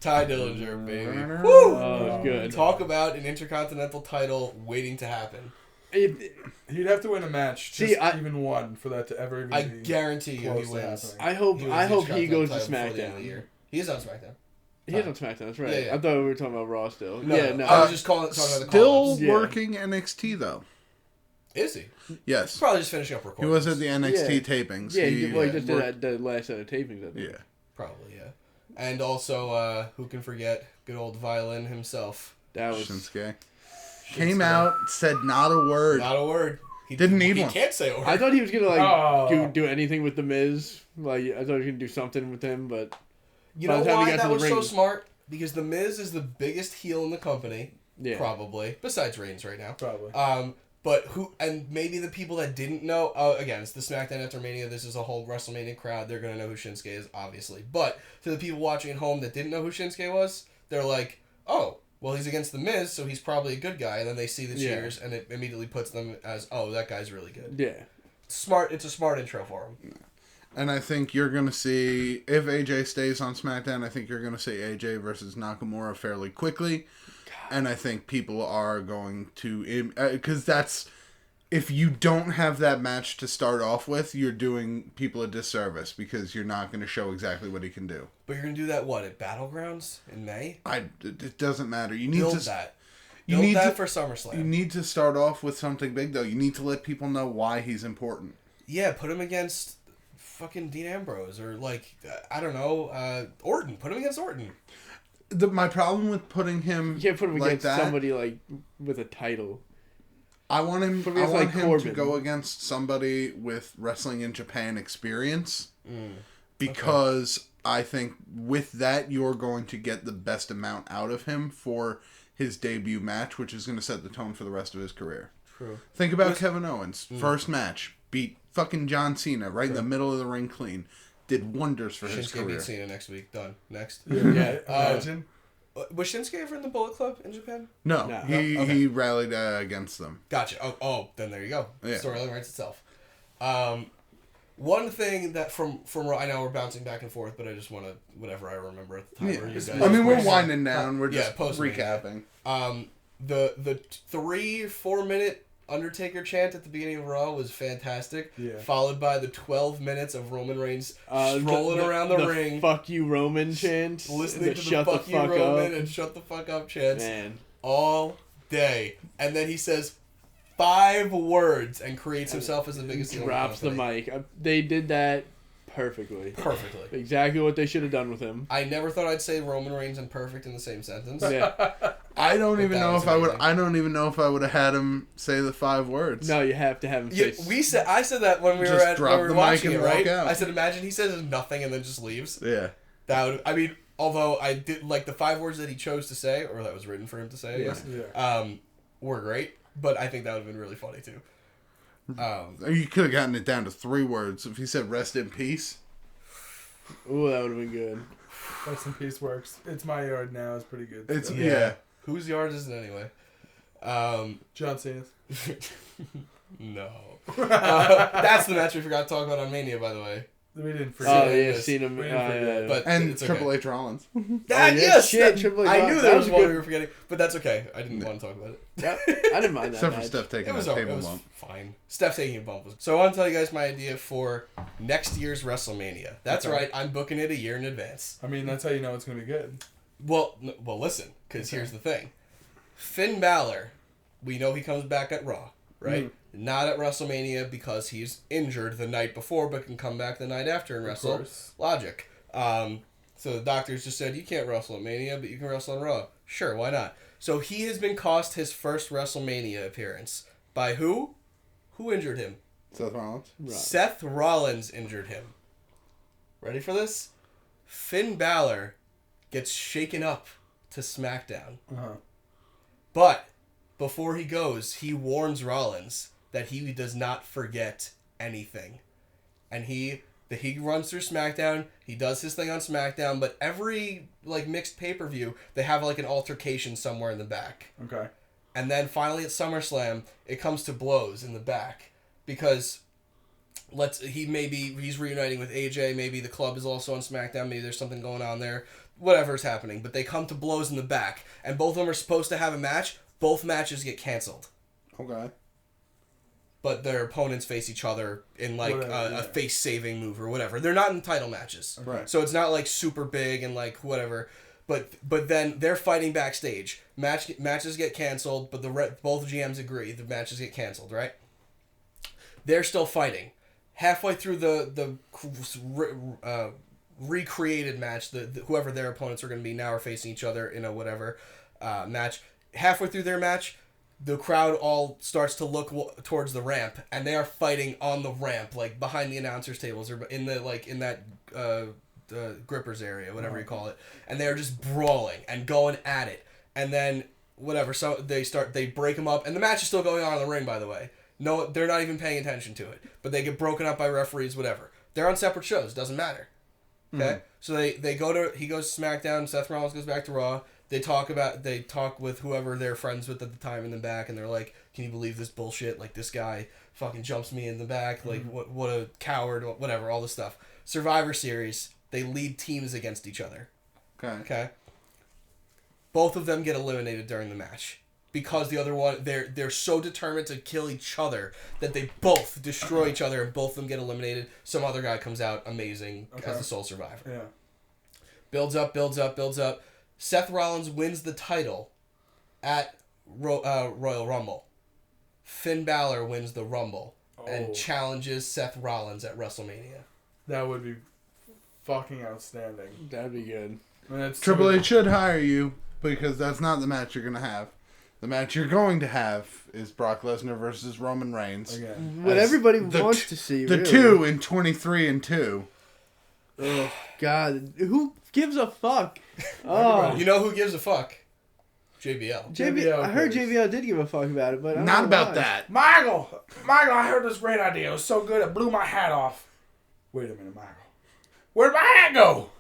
Ty Dillinger, baby. Woo! Oh, it was good. Talk about an Intercontinental title waiting to happen. He'd have to win a match, just See, even one, for that to ever even I be guarantee you he close to wins. happening. I hope was he Intercontinental goes to title before the end of the SmackDown. year. He is on SmackDown. He is on SmackDown, that's right. Yeah, yeah. I thought we were talking about Raw still. No, yeah, no. I was just talking about the Still call-ups. Yeah. working NXT, though. Is he? Yes. He's probably just finishing up He recording. was at the NXT Yeah. tapings. Yeah, he just worked- did the last set of tapings, I think. Yeah. Probably, yeah. And also, who can forget good old Violin himself? That was... Shinsuke. Came out, said not a word. Not a word. He Didn't need he one. can't say a word. I thought he was going to, Oh. do anything with The Miz. Like, I thought he was going to do something with him, but... You by know the time he why got that to the was so ring- smart? Because The Miz is the biggest heel in the company, Yeah. probably, besides Reigns right now. Probably. But who, and maybe the people that didn't know, again, it's the SmackDown after Mania, this is a whole WrestleMania crowd, they're going to know who Shinsuke is, obviously. But to the people watching at home that didn't know who Shinsuke was, they're like, oh, well, he's against The Miz, so he's probably a good guy. And then they see the Yeah. cheers, and it immediately puts them as, oh, that guy's really good. Yeah. It's a smart intro for him. And I think you're going to see, if AJ stays on SmackDown, I think you're going to see AJ versus Nakamura fairly quickly. And I think people are going to, because that's if you don't have that match to start off with, you're doing people a disservice because you're not going to show exactly what he can do. But you're going to do that, what, at Battlegrounds in May? It doesn't matter. You need Build to... that. You Build need that to, for SummerSlam. You need to start off with something big, though. You need to let people know why he's important. Yeah, put him against fucking Dean Ambrose or, like, I don't know, Orton. Put him against Orton. My problem with putting him... You can't put him like against somebody, like, with a title. I want him like to go against somebody with wrestling in Japan experience because I think with that you're going to get the best amount out of him for his debut match, which is going to set the tone for the rest of his career. True. Think about Kevin Owens. First match. Beat fucking John Cena right in the middle of the ring clean. Did wonders for his career. Shinsuke beat Cena next week. Done. Next. Yeah. Imagine. Was Shinsuke ever in the Bullet Club in Japan? No. He rallied against them. Gotcha. Oh, then there you go. Yeah. Storyline writes itself. One thing that from I know we're bouncing back and forth, but I just want to whatever I remember at the time. Yeah. You guys We're winding down. We're just recapping. The 3-4 minute Undertaker chant at the beginning of Raw was fantastic. Yeah. Followed by the 12 minutes of Roman Reigns strolling around the ring. Fuck you, Roman chant. Listening to the fuck you, Roman, and shut the fuck up chants. Man. All day. And then he says 5 words and creates himself as the biggest heel. Drops the mic. They did that perfectly. Exactly what they should have done with him. I never thought I'd say Roman Reigns and perfect in the same sentence. Yeah. I don't even know if I would have had him say the 5 words. No, you have to have him say. I said that when we Just were watching it, right? Out. I said, imagine he says nothing and then just leaves. Yeah. That would. I mean, although I did like the 5 words that he chose to say, or that was written for him to say, I guess, were great. But I think that would have been really funny too. You could have gotten it down to 3 words if he said "rest in peace." Ooh, that would have been good. Rest in peace works. It's my yard now. It's pretty good. It's so. yeah. Whose yard is it anyway? John Cena's. No. That's the match we forgot to talk about on Mania, by the way. We didn't forget. Oh, yeah, Cena. But and Triple H Rollins. Yes! Shit, Triple H. I knew there was one we were forgetting, but that's okay. I didn't want to talk about it. Yeah, I didn't mind that. Except for Steph taking a table bump. Fine. Steph taking a bump was. So I want to tell you guys my idea for next year's WrestleMania. That's right. I'm booking it a year in advance. I mean, that's how you know it's going to be good. Well, listen, because here's the thing. Finn Balor, we know he comes back at Raw, right? Mm-hmm. Not at WrestleMania because he's injured the night before, but can come back the night after and wrestle. Logic. So the doctors just said, you can't wrestle at Mania, but you can wrestle on Raw. Sure, why not? So he has been cost his first WrestleMania appearance. By who? Who injured him? Seth Rollins. Right. Seth Rollins injured him. Ready for this? Finn Balor gets shaken up to SmackDown. Uh-huh. But before he goes, he warns Rollins that he does not forget anything. And he runs through SmackDown, he does his thing on SmackDown, but every mixed pay-per-view, they have an altercation somewhere in the back. Okay. And then finally at SummerSlam, it comes to blows in the back because he's reuniting with AJ, maybe the club is also on SmackDown, maybe there's something going on there. Whatever's happening, but they come to blows in the back, and both of them are supposed to have a match. Both matches get canceled. Okay. But their opponents face each other in a face-saving move or whatever. They're not in title matches. Right. So it's not super big and whatever. But then they're fighting backstage. Matches get canceled, but both GMs agree the matches get canceled, right? They're still fighting. Halfway through the recreated match, whoever their opponents are going to be now are facing each other in a whatever match. Halfway through their match, the crowd all starts to look towards the ramp, and they are fighting on the ramp, behind the announcers' tables or in that grippers area, whatever you call it, and they are just brawling and going at it, and then whatever. So they break them up, and the match is still going on in the ring. By the way, no, they're not even paying attention to it, but they get broken up by referees, whatever. They're on separate shows, doesn't matter. Okay, so he goes to SmackDown. Seth Rollins goes back to Raw. They talk with whoever they're friends with at the time in the back, and they're like, "Can you believe this bullshit? This guy fucking jumps me in the back. What a coward. Whatever, all this stuff." Survivor Series. They lead teams against each other. Okay. Okay. Both of them get eliminated during the match. because the other one, they're so determined to kill each other that they both destroy each other and both of them get eliminated. Some other guy comes out amazing as the sole survivor. Yeah. Builds up. Seth Rollins wins the title at Royal Rumble. Finn Balor wins the Rumble and challenges Seth Rollins at WrestleMania. That would be fucking outstanding. That'd be good. Triple H should hire you because that's not the match you're going to have. The match you're going to have is Brock Lesnar versus Roman Reigns. Again. What everybody wants to see, The really. 2 in 23-2. Oh, God. Who gives a fuck? Oh. You know who gives a fuck? JBL. JBL, I heard JBL did give a fuck about it, but I don't Not know about why. that. Michael, I heard this great idea. It was so good it blew my hat off. Wait a minute, Michael. Where'd my hat go?